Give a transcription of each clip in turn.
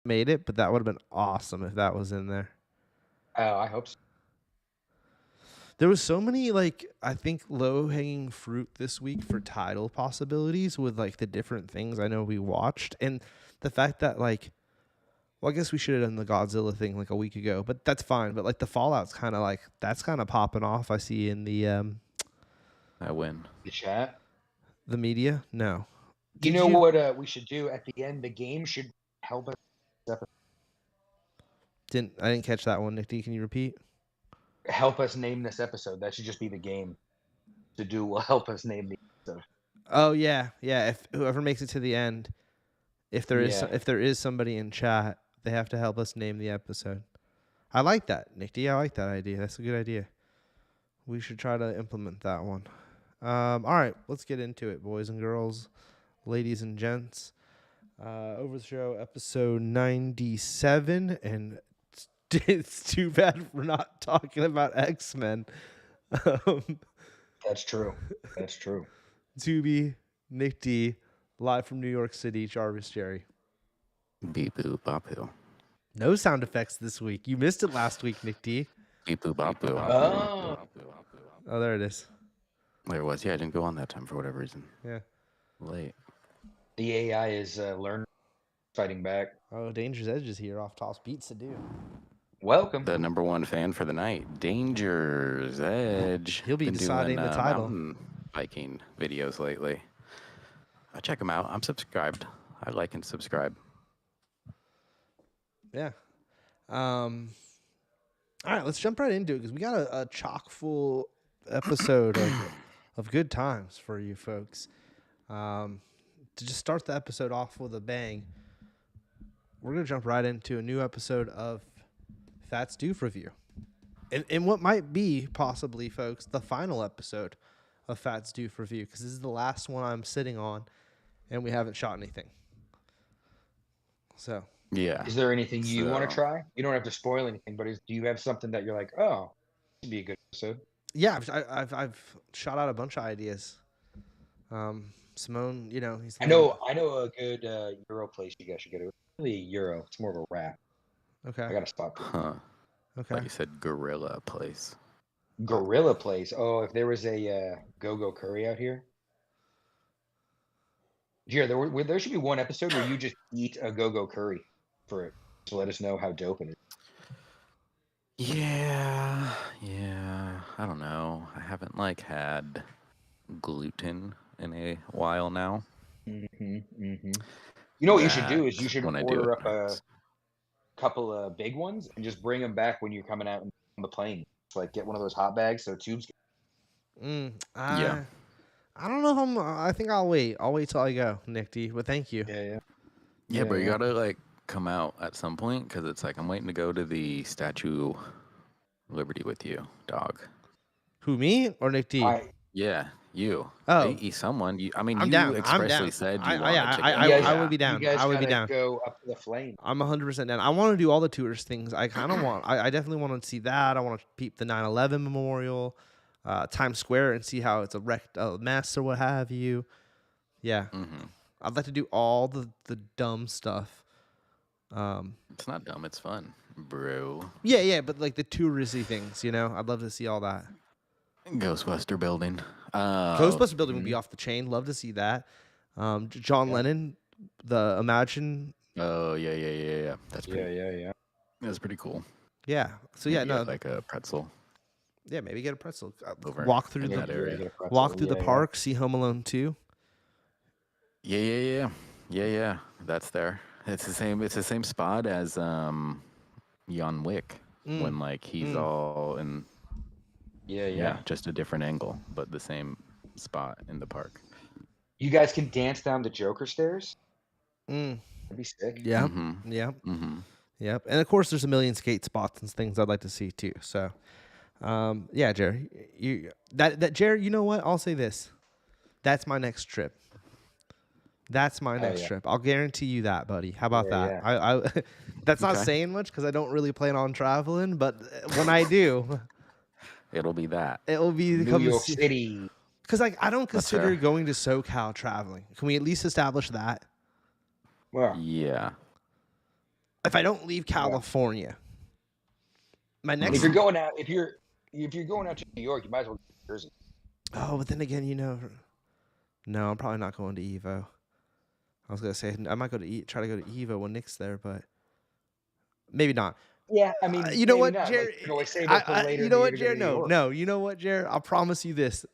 made it, but that would have been awesome if that was in there. Oh, I hope so. There was so many, like, I think low-hanging fruit this week for title possibilities with, like, the different things I know we watched. And the fact that, like, well, I guess we should have done the Godzilla thing, like, a week ago. But that's fine. But, like, the Fallout's kind of, like, that's kind of popping off. I see in the I win. The chat. the media. No. You know what we should do at the end? The game should help us. I didn't catch that one, Nick D. Can you repeat? Help us name this episode. That should just be the game to do. Will help us name the episode. Oh yeah. If whoever makes it to the end, if there is somebody in chat, they have to help us name the episode. I like that, Nick D. I like that idea. That's a good idea. We should try to implement that one. All right, let's get into it, boys and girls, ladies and gents. Over the show, episode 97, and it's too bad we're not talking about XMen. That's true. That's true. Tubi, Nick D, live from New York City, Jarvis Jerry. Beep boop bop boo. No sound effects this week. You missed it last week, Nick D. Beep boop bop boo. Oh, there it is. There it was. Yeah, I didn't go on that time for whatever reason. Yeah. Late. The AI is learning, fighting back. Oh, Danger's Edge is here off Toss Beats to do. Welcome. The number one fan for the night, Danger's Edge. He'll be Been deciding doing, the title. Mountain biking videos lately. Check him out. I'm subscribed. I like and subscribe. Yeah. All right, let's jump right into it because we got a chock full episode of good times for you folks. To just start the episode off with a bang, we're going to jump right into a new episode of Fats Doof Review. And what might be, possibly, folks, the final episode of Fats Doof Review, because this is the last one I'm sitting on, and we haven't shot anything. So... Yeah. Is there anything you want to try? You don't have to spoil anything, but do you have something that you're like, oh, this would be a good episode? Yeah, I've shot out a bunch of ideas. Simone, he's. I know a good Euro place you guys should go to. It's really a Euro. It's more of a wrap. Okay. I got a spot. Huh. Okay. Like you said, gorilla place. Gorilla place. Oh, if there was a go-go curry out here. Jared, there should be one episode where you just eat a go-go curry for it to let us know how dope it is. Yeah. I don't know. I haven't had gluten in a while now. You know what you should do is you should When I order do up a couple of big ones and just bring them back when you're coming out on the plane. So get one of those hot bags so tubes. Yeah. I don't know if I think I'll wait. I'll wait till I go, Nick D. But thank you. Yeah, but you gotta come out at some point because it's I'm waiting to go to the Statue of Liberty with you, dog. Who, me or Nick D? Yeah, you. Oh, someone. You down. expressly said you wanted to. I would be down. I would be down. Go up to the flame. I'm 100% down. I want to do all the tourist things. I kind of want. I definitely want to see that. I want to peep the 9/11 memorial, Times Square, and see how it's a mess or what have you. Yeah, I'd like to do all the dumb stuff. It's not dumb. It's fun, bro. Yeah, but the touristy things, I'd love to see all that. Ghostbuster building. Ghostbuster building would be off the chain. Love to see that. John Lennon, the Imagine. Oh yeah. That's pretty. Yeah. That's pretty cool. Yeah. So maybe a pretzel. Yeah, maybe get a pretzel. Over walk through that area. Walk through the park. See Home Alone 2. Yeah. That's there. It's the same spot as Jan Wick when he's all in. Yeah, just a different angle, but the same spot in the park. You guys can dance down the Joker stairs. That'd be sick. Yeah. Yep. And of course, there's a million skate spots and things I'd like to see too. So, yeah, Jerry, Jerry. You know what? I'll say this. That's my next trip. Trip. I'll guarantee you that, buddy. How about that? Yeah. I that's not saying much because I don't really plan on traveling, but when I do, it'll be that. It'll be New York City. Because I don't consider going to SoCal traveling. Can we at least establish that? Well, yeah. if I don't leave California, my next. If you're going out, if you're going out to New York, you might as well go to Jersey. Oh, but then again, no, I'm probably not going to Evo. I was gonna say I might try to go to Evo when Nick's there, but maybe not. Yeah, I mean, you know what, not. Jared? Like, you can always save it for later. You know what, Jared? No. You know what, Jared? I'll promise you this.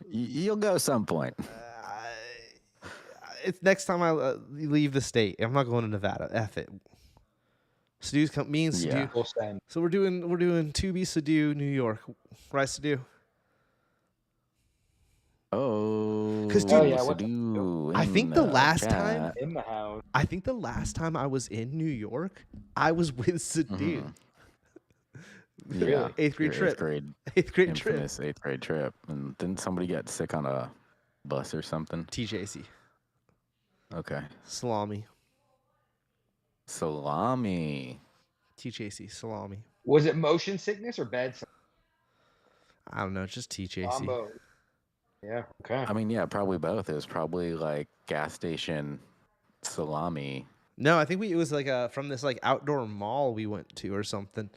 You'll go some point. It's next time I leave the state. I'm not going to Nevada. F it. Sadu's me and Sadu. Yeah. So we're doing 2B Sadu, New York. Right, Sadu? Oh, because I think the last time in the house. I think the last time I was in New York, I was with Sadu. Yeah, 8th grade trip. 8th grade trip. 8th grade trip. And didn't somebody get sick on a bus or something? TJC. Okay. Salami. TJC. Salami. Was it motion sickness or bad? I don't know. Just TJC. Combo. Yeah. Okay. I mean, yeah, probably both. It was probably like gas station salami. No, I think it was like from this like outdoor mall we went to or something.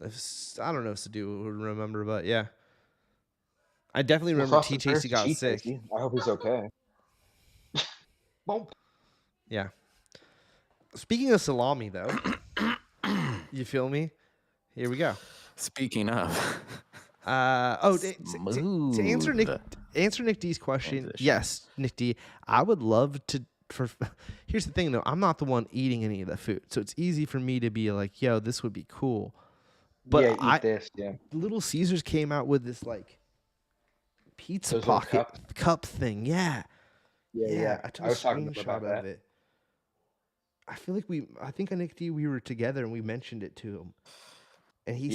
I don't know if Sadu would remember, but yeah. I definitely remember TJC got sick. I hope he's okay. Yeah. Speaking of salami, though, you feel me? Here we go. Speaking of, to answer Nick D's question, yes, Nick D, I would love to. Here's the thing, though, I'm not the one eating any of the food, so it's easy for me to be like, "Yo, this would be cool." But eat this. Yeah. Little Caesars came out with this like pizza pocket cup thing. Yeah. Yeah. I took a screenshot of it. I feel like I think Nick D, we were together and we mentioned it to him, and he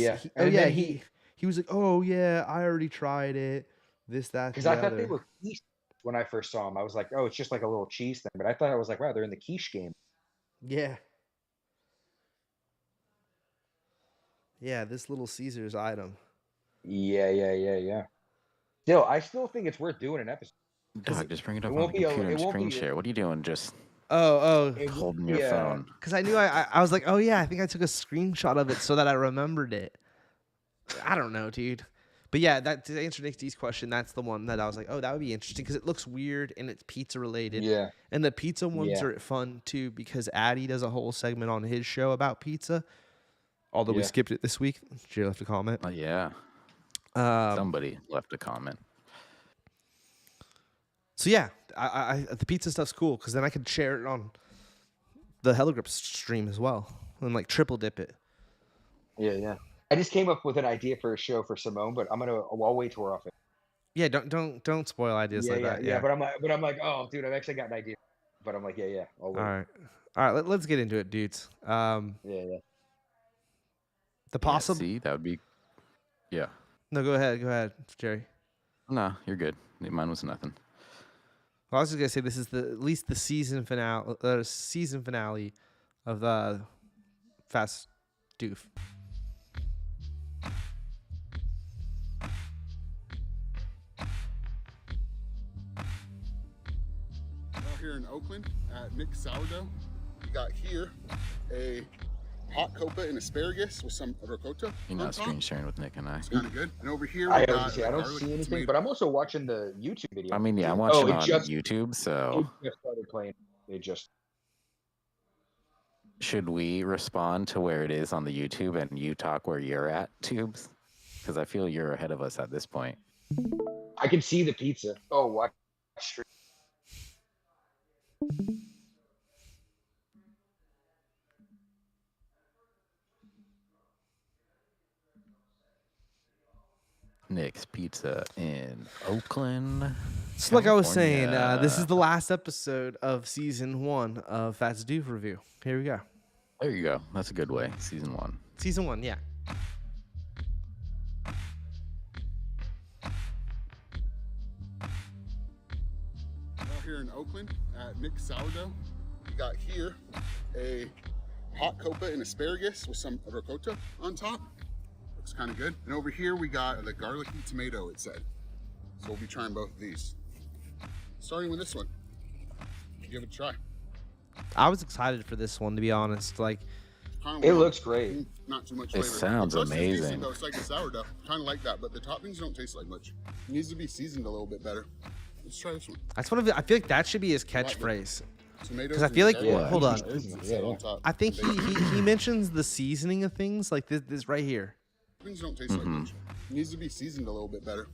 was like, "Oh yeah, I already tried it." This, that, because I thought they were quiche when I first saw them. I was like, "Oh, it's just like a little cheese thing," but I thought I was like, "Wow, they're in the quiche game." Yeah. Yeah, this Little Caesars item. Yeah. I still think it's worth doing an episode. Dog, just bring it up on the computer and screen share. What are you doing? Just holding your phone. Because I knew I was like, oh yeah, I think I took a screenshot of it so that I remembered it. I don't know, dude. But yeah, to answer Nick D's question, that's the one that I was like, oh, that would be interesting because it looks weird and it's pizza related. Yeah. And the pizza ones are fun too because Addy does a whole segment on his show about pizza. Although we skipped it this week. Jay left a comment. Oh, yeah. Somebody left a comment. So yeah, I the pizza stuff's cool because then I could share it on the Heligrip stream as well and like triple dip it. Yeah. I just came up with an idea for a show for Simone, but I'll wait till we're off it. Yeah, don't spoil ideas like that. Yeah, but I'm like, oh, dude, I've actually got an idea. But I'm like, yeah. I'll wait. All right. Let's get into it, dudes. Yeah. The possible. See, that would be. Yeah. No, go ahead, Jerry. No, you're good. Mine was nothing. Well, I was just gonna say this is at least the season finale of the Fast Doof. Here in Oakland at Nick's Sourdough, we got here a hot copa and asparagus with some ricotta. You're not screen sharing with Nick and I. It's kind of good. And over here, I don't see anything, tomato. But I'm also watching the YouTube video. I mean, yeah, I'm watching on YouTube, so. It just started playing. Should we respond to where it is on the YouTube and you talk where you're at, Tubes? Because I feel you're ahead of us at this point. I can see the pizza. Oh, watch. Nick's Pizza in Oakland. So like I was saying, this is the last episode of season 1 of Fast Doof Review. Here we go. There you go. That's a good way. Season 1. Season 1, yeah. Here in Oakland at Nick's Sourdough, we got here a hot copa and asparagus with some ricotta on top. Looks kind of good. And over here we got the garlicky tomato, it said. So we'll be trying both of these. Starting with this one. Give it a try. I was excited for this one, to be honest. Like, it looks great. Not too much It flavor. sounds the crust is amazing. decent, though. It's like the sourdough. Kind of like that, but the toppings don't taste like much. It needs to be seasoned a little bit better. Let's try this one. that's one of the, I feel like that should be his catchphrase. Tomatoes. I feel like hold on. On I think he mentions the seasoning of things like this right here. Things don't taste like much. It needs to be seasoned a little bit better.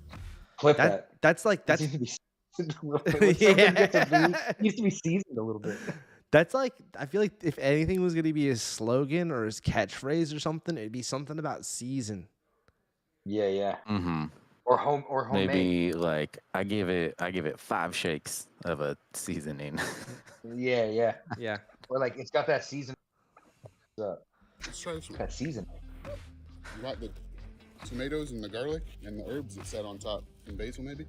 Clip that. That's like It that's needs to be seasoned a little bit. When something gets a V, it needs to be seasoned a little bit. that's like I feel like if anything was gonna be his slogan or his catchphrase or something, it'd be something about season. Yeah. Mm-hmm. Or homemade. Maybe like I give it 5 shakes of a seasoning. Yeah. Yeah. Or like it's got that season. Let's try this one. That season. You got the tomatoes and the garlic and the herbs that set on top. And basil, maybe?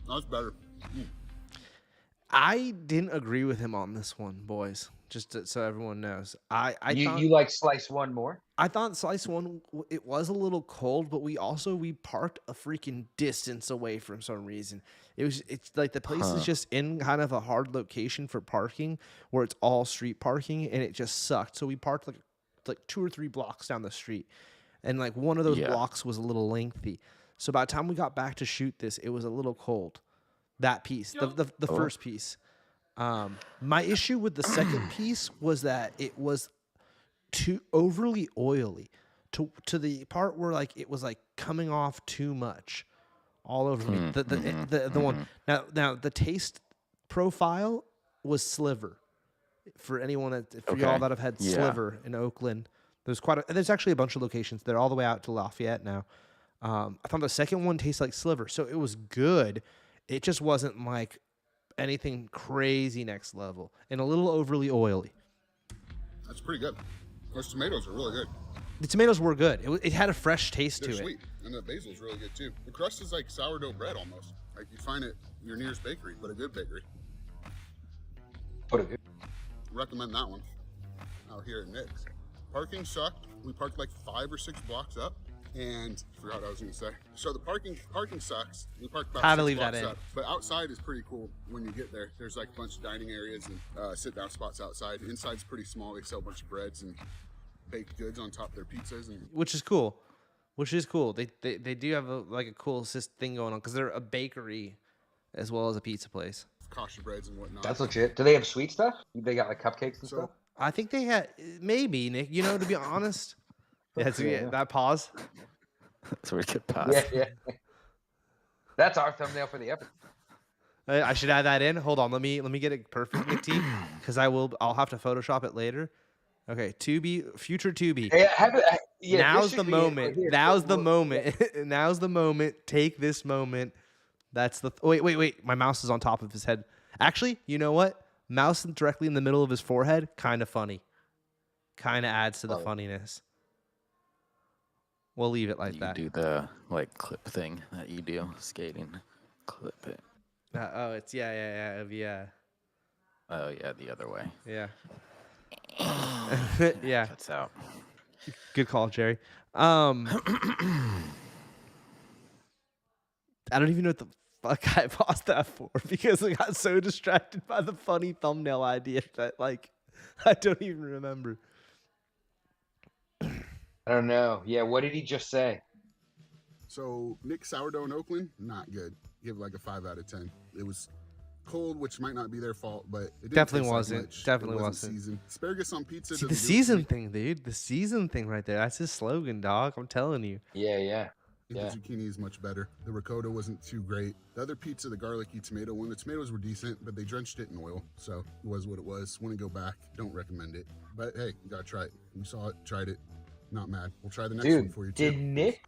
That's better. I didn't agree with him on this one, boys. So everyone knows. I thought, You like slice one more? I thought slice one, it was a little cold, but we parked a freaking distance away for some reason. It's like the place is just in kind of a hard location for parking where it's all street parking and it just sucked. So we parked like 2 or 3 blocks down the street. And like one of those blocks was a little lengthy. So by the time we got back to shoot this, it was a little cold. That piece, the first piece. My issue with the second piece was that it was too overly oily to the part where like it was like coming off too much all over me. The one now the taste profile was Sliver. For anyone y'all that have had Sliver in Oakland, there's actually a bunch of locations. They're all the way out to Lafayette now. I thought the second one tastes like Sliver, so it was good. It just wasn't like anything crazy next level and a little overly oily. That's pretty good. Those tomatoes are really good. The tomatoes were good. It had a fresh taste They're to sweet. And the basil's really good too. The crust is like sourdough bread almost. Like you find it your nearest bakery, but a good bakery. Recommend that one out here at Nick's. Parking sucked. We parked like 5 or 6 blocks up. And I forgot what I was gonna say. So the parking sucks. We parked about How to 6 leave that blocks in. up. But outside is pretty cool when you get there. There's like a bunch of dining areas and sit down spots outside. Inside's pretty small. They sell a bunch of breads and baked goods on top of their pizzas, and Which is cool. They do have a cool thing going on because they're a bakery as well as a pizza place. kosher breads and whatnot. That's legit. Do they have sweet stuff? They got like cupcakes and stuff? I think they had maybe Nick. To be honest, that pause. That's where it could pause. Yeah. That's our thumbnail for the episode. I should add that in. Hold on, let me get it perfect, Nick T, because I'll have to Photoshop it later. Okay, future Tubi. Now's the moment. Now's the moment. Now's the moment. Take this moment. That's the wait. My mouse is on top of his head. Actually, you know what? Mouse directly in the middle of his forehead. Kind of funny. Kind of adds to the funniness. We'll leave it like that. You do the clip thing that you do skating. Clip it. It's yeah. Oh yeah, the other way. Yeah. Yeah. Cuts out. Good call, Jerry. I don't even know what the fuck I paused that for because I got so distracted by the funny thumbnail idea that I don't even remember. I don't know. Yeah, what did he just say? So Nick's sourdough in Oakland, not good. Give like a 5 out of 10. It was cold, which might not be their fault, but it didn't Definitely taste wasn't. Like much. Definitely it wasn't. Seasoned. Asparagus on pizza. See, the season thing, dude. The season thing right there. That's his slogan, dog. I'm telling you. Yeah. The zucchini is much better. The ricotta wasn't too great. The other pizza, the garlicky tomato one, the tomatoes were decent, but they drenched it in oil, so it was what it was. Wouldn't go back. Don't recommend it. But hey, you gotta try it. You saw it, tried it. Not mad. We'll try the next one for you too. Did Nick?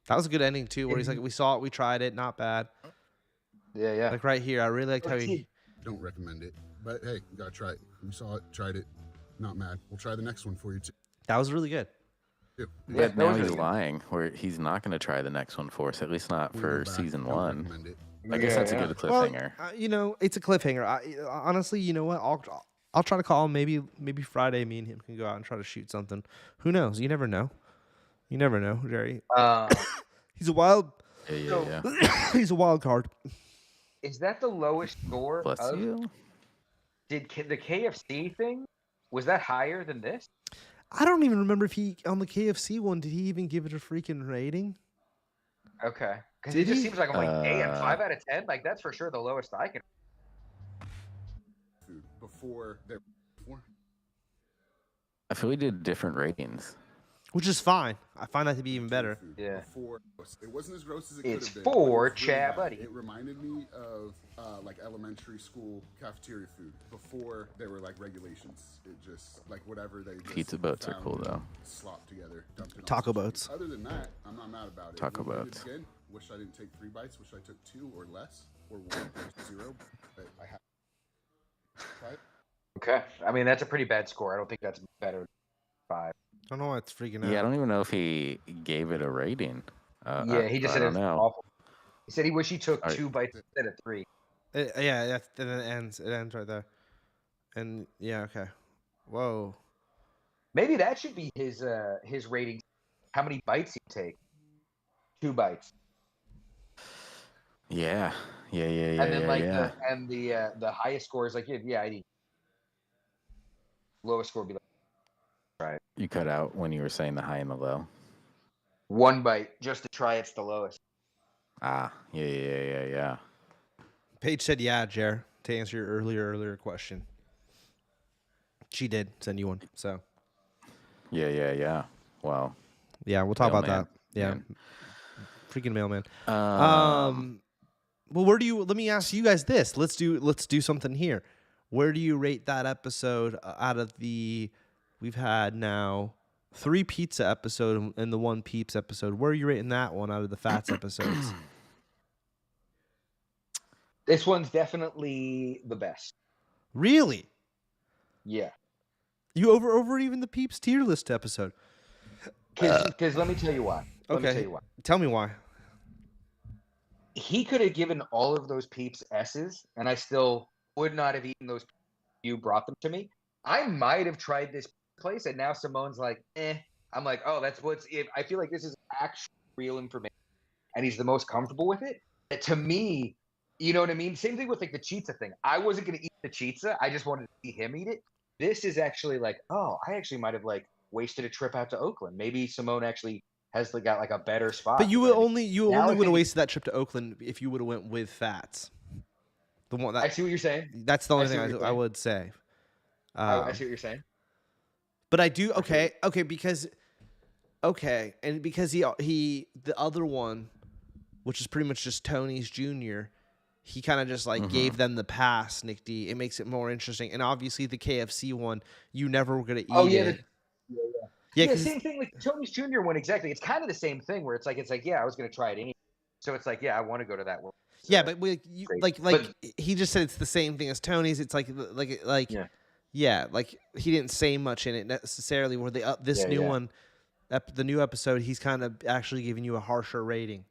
That was a good ending too, where he's like, "We saw it, we tried it, not bad." Yeah. Like right here, I really liked how he. Don't recommend it. But hey, you gotta try it. You saw it, tried it. Not mad. We'll try the next one for you too. That was really good. Yeah, now he's lying. Where he's not going to try the next one for us. At least not for season 1. I guess that's a good cliffhanger. Well, it's a cliffhanger. Honestly, you know what? I'll try to call him. Maybe Friday. Me and him can go out and try to shoot something. Who knows? You never know. You never know, Jerry. He's a wild. Yeah. He's a wild card. Is that the lowest score Bless of? you. Did the KFC thing? Was that higher than this? I don't even remember if he on the KFC one did he even give it a freaking rating? Okay, because Did it just he? seems like I'm like, damn, 5 out of 10. Like that's for sure the lowest I can. Food before they before. I feel we did different ratings. Which is fine. I find that to be even better. Yeah. Before it wasn't as gross as it could It's have been. for But it was really Chad bad. Buddy. It reminded me of like elementary school cafeteria food before there were like regulations. It just like whatever they just Pizza boats are found cool and though. Slopped together, dumped in Taco all sorts of boats. food. Other than that, I'm not mad about it. Taco Would I eat it boats. again? Wish I didn't take 3 bites. Wish I took 2 or less or 1 or 0. But I have tried. Okay, I mean that's a pretty bad score. I don't think that's better than 5. I don't know why it's freaking out. Yeah, I don't even know if he gave it a rating. Yeah, he just I said it don't was know. awful. He said he wish he took Alright. 2 bites instead of 3. Yeah, that's, and then it ends. It ends right there. And yeah, okay. Whoa. Maybe that should be his rating. How many bites he take? 2 bites. Yeah. And then like yeah. the highest score is like I eat. Lowest score would be like right. You cut out when you were saying the high and the low. 1 bite just to try it's the lowest. Ah, yeah. Paige said yeah, Jer, to answer your earlier question. She did send you one. So Yeah. Wow. yeah, we'll talk about Mailman. that. Yeah. Man. Freaking mailman. Well, where do you? Let me ask you guys this. Let's do something here. Where do you rate that episode out of the? We've had now 3 pizza episode and the 1 Peeps episode. Where are you rating that one out of the Fats episodes? This one's definitely the best. Really? Yeah. You over even the Peeps tier list episode? Because let me tell you why. Okay. Tell me why. He could have given all of those Peeps S's, and I still would not have eaten those. You brought them to me. I might have tried this place, and now Simone's like, eh. I'm like, oh, that's what's. If I feel like this is actual real information, and he's the most comfortable with it. To me, you know what I mean. Same thing with like the pizza thing. I wasn't gonna eat the pizza. I just wanted to see him eat it. This is actually like, oh, I actually might have like wasted a trip out to Oakland. Maybe Simone actually has got like a better spot. But you only would have think- wasted that trip to Oakland if you would have went with Fats. The one that I see what you're saying. that's the only see what thing you're I saying. would say. I see what you're saying. But I do okay because he the other one, which is pretty much just Tony's Jr. He kind of just like gave them the pass, Nick D. It makes it more interesting, and obviously the KFC one, you never were gonna eat it. Yeah, same thing with Tony's Jr. one exactly. It's kind of the same thing where it's like I was gonna try it anyway. So it's like I want to go to that one. So Yeah, but he just said it's the same thing as Tony's. It's like like he didn't say much in it necessarily. Where this new one, the new episode, he's kind of actually giving you a harsher rating.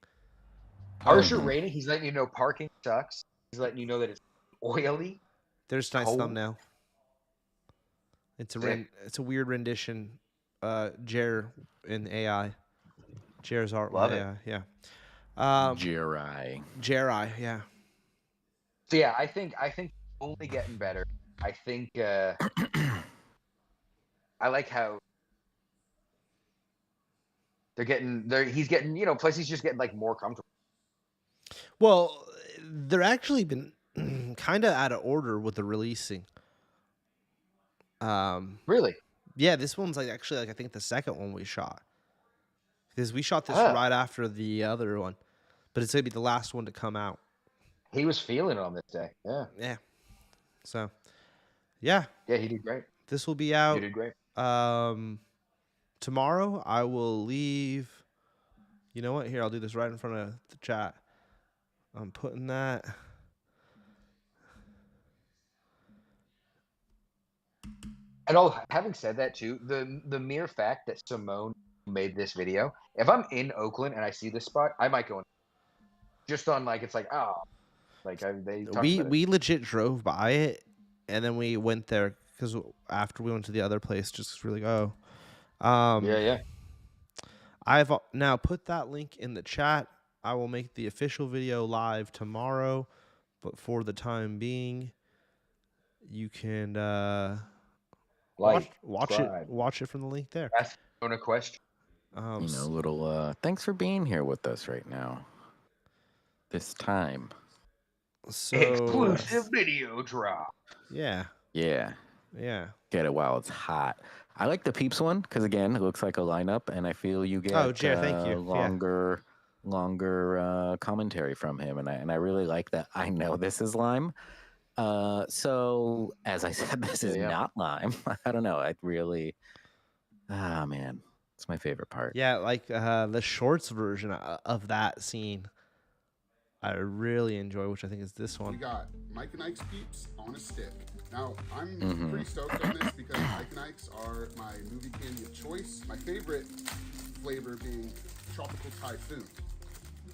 Harsher rating. He's letting you know parking sucks. He's letting you know that it's oily. There's a nice Cold. thumbnail. It's a weird rendition. Jer in AI. Jer's art. Love AI, it. yeah. Jeri. Yeah. So yeah, I think only getting better. I think I like how he's getting plus he's just getting like more comfortable. Well, they're actually been kind of out of order with the releasing. Really? Yeah, this one's actually I think the second one we shot. Because we shot this right after the other one. But it's going to be the last one to come out. He was feeling it on this day. Yeah. Yeah. So, yeah. Yeah, he did great. This will be out. You did great. Tomorrow I will leave. You know what? Here, I'll do this right in front of the chat. I'm putting that. And having said that too, the mere fact that Simone made this video, if I'm in Oakland and I see this spot, I might go in. Just on it's like we legit drove by it, and then we went there because after we went to the other place, just really go. Yeah. I've now put that link in the chat. I will make the official video live tomorrow, but for the time being, you can Like, watch it from the link there. ask a question. Little thanks for being here with us right now. This time. So exclusive video drop. Yeah. Yeah. Yeah. Get it while it's hot. I like the Peeps one because again, it looks like a lineup, and I feel you get thank you. longer commentary from him, and I really like that. I know this is lime. So as I said, this is not lime. I don't know. I really, man, it's my favorite part. Yeah, like the shorts version of that scene, I really enjoy, which I think is this one. We got Mike and Ike's Peeps on a stick. Now, I'm pretty stoked on this because Mike and Ike's are my movie candy of choice. My favorite flavor being Tropical Typhoon.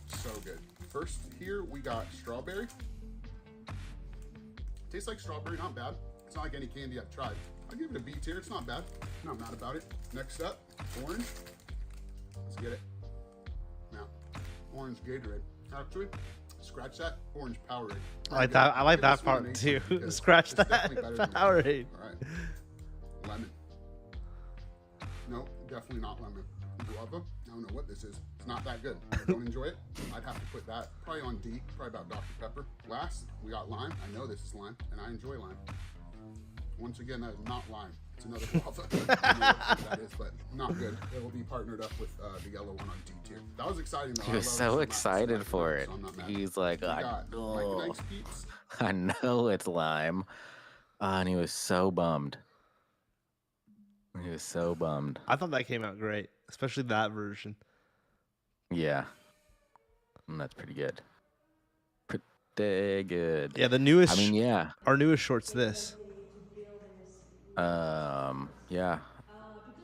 So good. First, here we got strawberry. Tastes like strawberry, not bad. It's not like any candy I've tried. I'll give it a B tier. It's not bad. Not mad about it. Next up, orange. Let's get it. Now, orange Gatorade. Actually, scratch that orange Powerade. I like that part too. Scratch that Powerade. All right. Lemon. No, definitely not lemon. Guava. I don't know what this is. It's not that good. I don't enjoy it. I'd have to put that probably on D. Probably about Dr. Pepper. Last, we got lime. I know this is lime, and I enjoy lime. Once again, that is not lime. It's another guava. I don't know what that is, but not good. It will be partnered up with the yellow one on D tier. That was exciting though. He was so excited for it. So He's like, Mike and Ike's Peeps. I know it's lime. And he was so bummed. He was so bummed. I thought that came out great, especially that version. Yeah. And that's pretty good. Pretty good. Yeah, the newest. I mean, yeah. Our newest short's this. Yeah.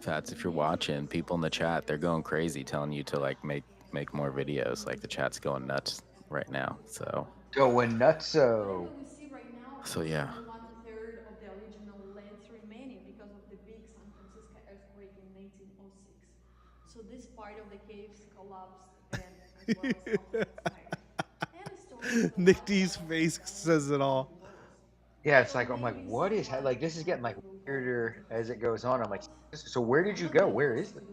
Fats, if you're watching, people in the chat, they're going crazy telling you to like make more videos. Like the chat's going nuts right now. So going nutso. So yeah. 1/3 of the original lands remaining because of the big San Francisco earthquake in 1906. So this part of the caves collapsed and as well as some of its tires. Nick D's face says it all. Yeah, it's like I'm like, what is like? This is getting like weirder as it goes on. I'm like, so where did you go? Where is it?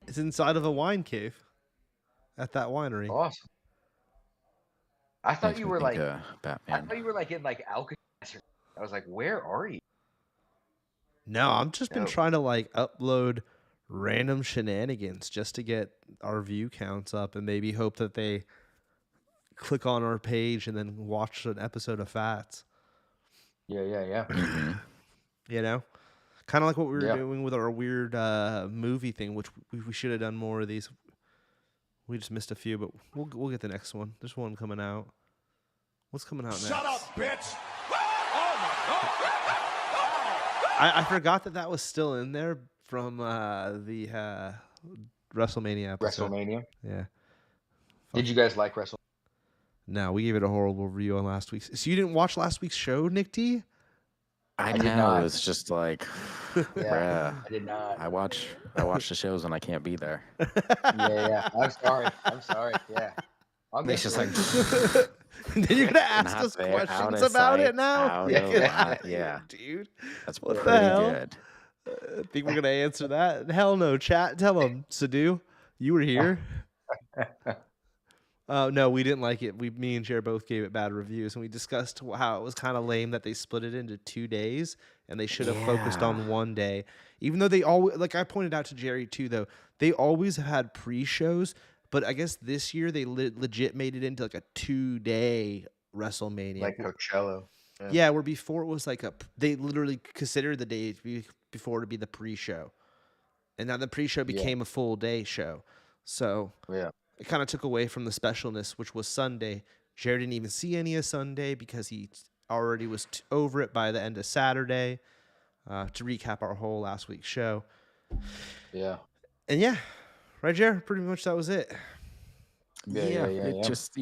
It's inside of a wine cave at that winery. Awesome. I thought you were like Batman. I thought you were like in like Alcatraz. I was like, where are you? No, I've just been trying to like upload random shenanigans just to get our view counts up and maybe hope that they click on our page and then watch an episode of Fats. Yeah. You know, kind of like what we were doing with our weird movie thing, which we should have done more of these. We just missed a few, but we'll get the next one. There's one coming out. What's coming out next? Shut up, bitch! I forgot that was still in there from the WrestleMania episode. WrestleMania. Yeah. Did you guys like WrestleMania? No, we gave it a horrible review on last week's. So you didn't watch last week's show, Nick D? I know. It was just like, I did not. I watch the shows when I can't be there. Yeah. I'm sorry. Yeah. It's just like, then you're gonna ask us questions about it now? Yeah, dude. That's what pretty the hell? good. I think we're gonna answer that. Hell no, chat. Tell them, Sadu, you were here. No, we didn't like it. Me and Jared both gave it bad reviews, and we discussed how it was kind of lame that they split it into 2 days, and they should have focused on one day. Even though they always, like I pointed out to Jerry too, though, they always have had pre-shows, but I guess this year they legit made it into like a 2-day WrestleMania. Like Coachella. Yeah, where before it was like they literally considered the day before to be the pre-show. And now the pre-show became a full day show. So it kind of took away from the specialness, which was Sunday. Jared didn't even see any of Sunday because he already was over it by the end of Saturday. To recap our whole last week's show. Yeah. And yeah, right, Jared? Pretty much that was it. Yeah. It just,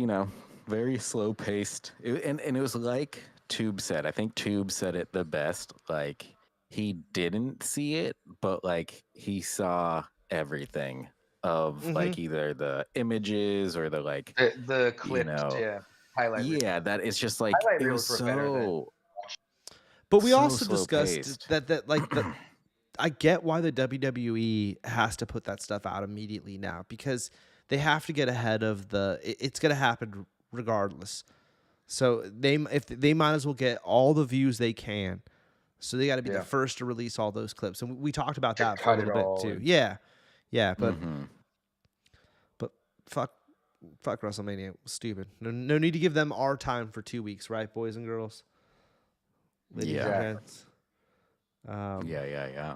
very slow paced. And it was like Tube said. I think Tube said it the best. Like, he didn't see it, but like he saw everything of like either the images or the like the clips. highlight reel. Yeah, that it's just like Highlight it reels was were better than. so. But we So also slow discussed paced. that like the I get why the WWE has to put that stuff out immediately now, because they have to get ahead of it's going to happen regardless. So they might as well get all the views they can. So they got to be the first to release all those clips. And we talked about that for a little bit too. And... Yeah. But Mm-hmm. but fuck WrestleMania. Stupid. No need to give them our time for 2 weeks, right, boys and girls? Ladies and gents. Yeah.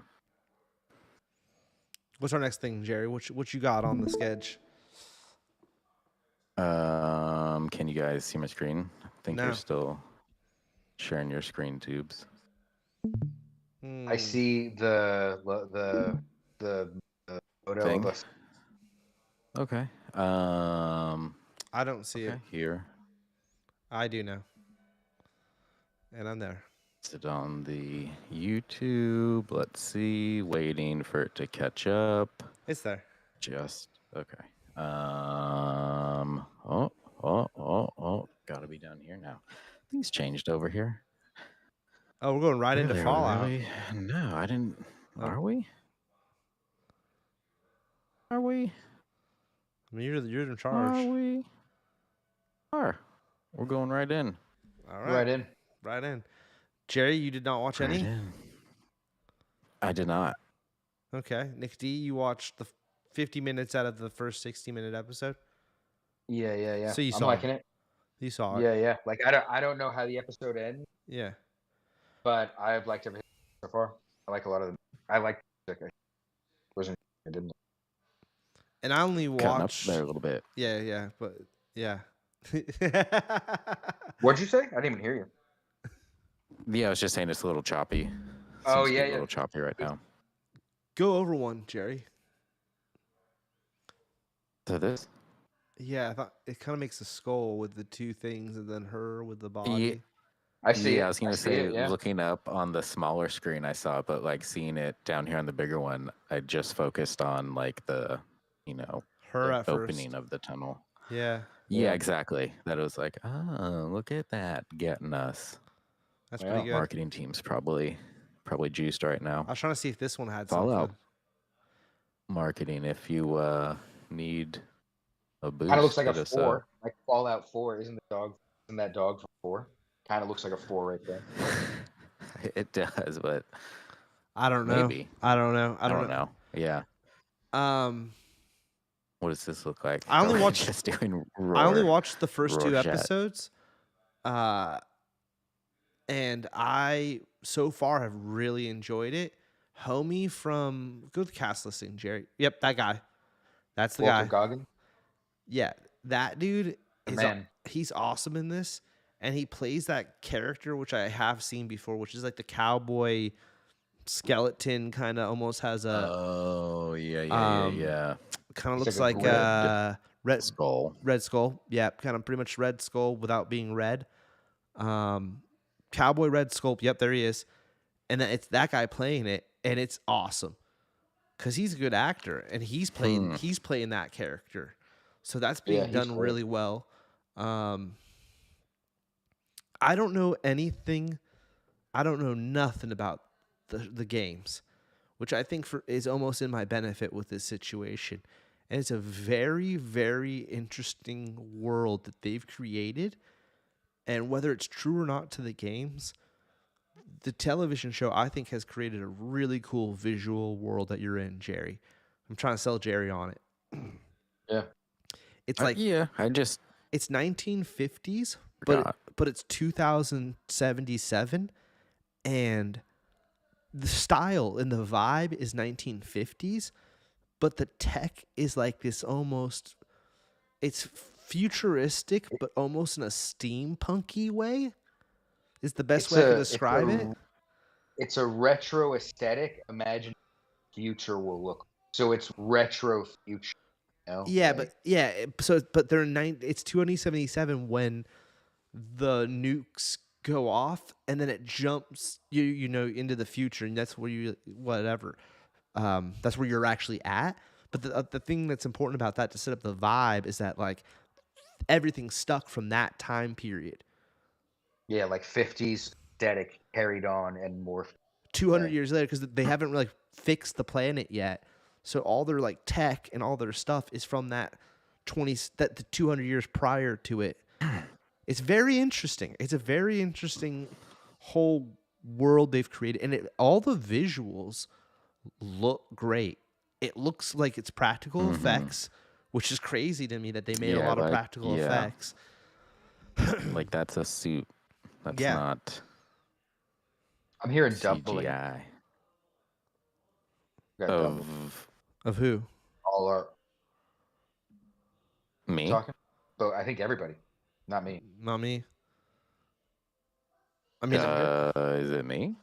What's our next thing, Jerry? What you got on the sketch? Can you guys see my screen? I think No. you're still sharing your screen tubes. I see the photo Thing? of us. Okay. I don't see it. Here. I do now. And I'm there. Is it on the YouTube? Let's see. Waiting for it to catch up. It's there. Just okay. Gotta be down here now. Things changed over here. Oh, we're going right into Fallout. Really? No, I didn't. Oh. Are we? Are we? I mean, you're in charge. Are we? We're going right in. All right. Right in. Jerry, you did not watch any? In. I did not. Okay. Nick D, you watched the 50 minutes out of the first 60-minute episode? Yeah. So you I'm saw liking it. You saw it. Yeah. Like I don't know how the episode ends. Yeah. But I've liked everything so far. I like a lot of them. I like music. I didn't. And I only Cutting up watched there a little bit. Yeah, but yeah. What'd you say? I didn't even hear you. Yeah, I was just saying it's a little choppy. Oh, Seems to be yeah. a little choppy right now. Go over one, Jerry. So this? Yeah, I thought it kind of makes a skull with the two things and then her with the body. Yeah. I see it. I was gonna say, yeah. looking up on the smaller screen, I saw it, but like seeing it down here on the bigger one, I just focused on like the, her the at opening first. of the tunnel. Yeah. Yeah, exactly. That it was like, oh, look at that getting us. That's pretty good. Marketing team's probably juiced right now. I was trying to see if this one had Fallout something. Marketing, if you need a boost. Kind of looks like hit a us 4, up. like Fallout 4. Isn't that dog from 4? Kind of looks like a 4 right there. It does, but I don't know. maybe. I don't know. Yeah. What does this look like? I only Are we watched just doing I only watched the first 2 Rorschach. episodes. And I so far have really enjoyed it. Homie from go to the cast listing, Jerry. Yep, that guy. That's the Walter guy. Goggin? Yeah, that dude is Man. he's awesome in this, and he plays that character which I have seen before, which is like the cowboy skeleton, kind of almost has a yeah. kind of looks like like a Red Skull. Red Skull. Yeah, kind of pretty much Red Skull without being red. Cowboy Red Skull. Yep, there he is. And then it's that guy playing it, and it's awesome because he's a good actor, and he's playing that character. So that's being done really well. I don't know anything. I don't know nothing about the games, which I think is almost in my benefit with this situation. And it's a very, very interesting world that they've created. And whether it's true or not to the games, the television show, I think, has created a really cool visual world that you're in, Jerry. I'm trying to sell Jerry on it. Yeah. It's like it's 1950s, but it's 2077, and the style and the vibe is 1950s, but the tech is like this almost. It's futuristic, but almost in a steampunky way. Is the best way I can describe it. It's a retro aesthetic. Imagine future will look. So it's retro future. Yeah, but they're it's 2077 when the nukes go off, and then it jumps you know into the future, and that's where that's where you're actually at. But the thing that's important about that to set up the vibe is that like everything's stuck from that time period. Yeah, like 50s aesthetic carried on and morphed. 200 years later, because they haven't really fixed the planet yet. So all their like tech and all their stuff is from that the 200 years prior to it. It's very interesting. It's a very interesting whole world they've created, and all the visuals look great. It looks like it's practical effects, which is crazy to me that they made a lot of practical effects. Like that's a suit. That's Yeah. not I'm hearing doubling. CGI. Got double. Of who? All our Me? talking, but I think everybody, not me. Not me. I mean, Is it me?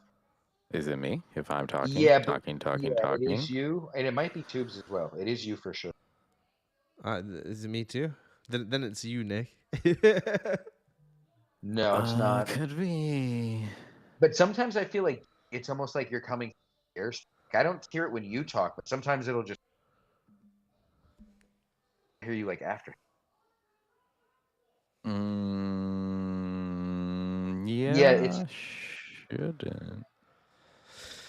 Is it me? If I'm talking, Yeah, talking. It is you, and it might be Tubes as well. It is you for sure. is it me too? Then it's you, Nick. No, it's not. Could be. But sometimes I feel like it's almost like you're coming here. I don't hear it when you talk, but sometimes it'll just hear you like after. Yeah, it's shouldn't.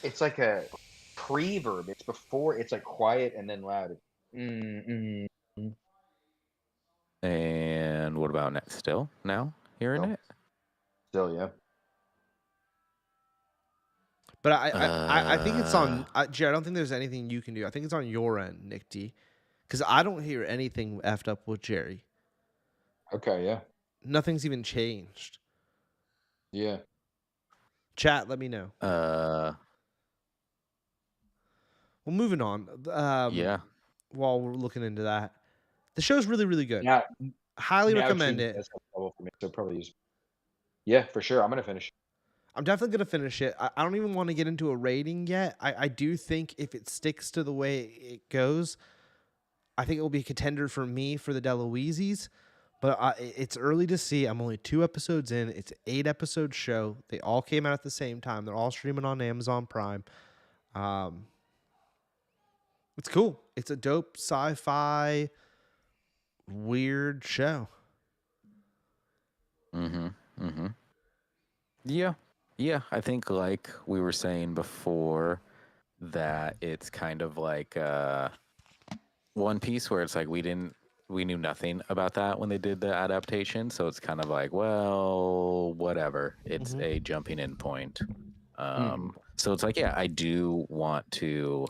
It's like a pre-verb. It's before. It's like quiet and then loud. And what about next? Still now hearing it? Still, yeah. But I think it's on Jared. I don't think there's anything you can do. I think it's on your end, Nick D, because I don't hear anything effed up with Jerry. Okay, yeah. Nothing's even changed. Yeah. Chat, let me know. Well, moving on. Yeah. While we're looking into that, the show's really, really good. Yeah. Highly recommend it. That's helpful for me, so probably use. Yeah, for sure. I'm gonna finish. I'm definitely gonna finish it. I don't even want to get into a rating yet. I do think if it sticks to the way it goes, I think it will be a contender for me for the DeLuises. But it's early to see. I'm only 2 episodes in. It's an 8-episode show. They all came out at the same time. They're all streaming on Amazon Prime. It's cool. It's a dope sci-fi weird show. Yeah. I think like we were saying before that it's kind of like One Piece where it's like we knew nothing about that when they did the adaptation, so it's kind of like, well, whatever. It's a jumping in point. So it's like, yeah, I do want to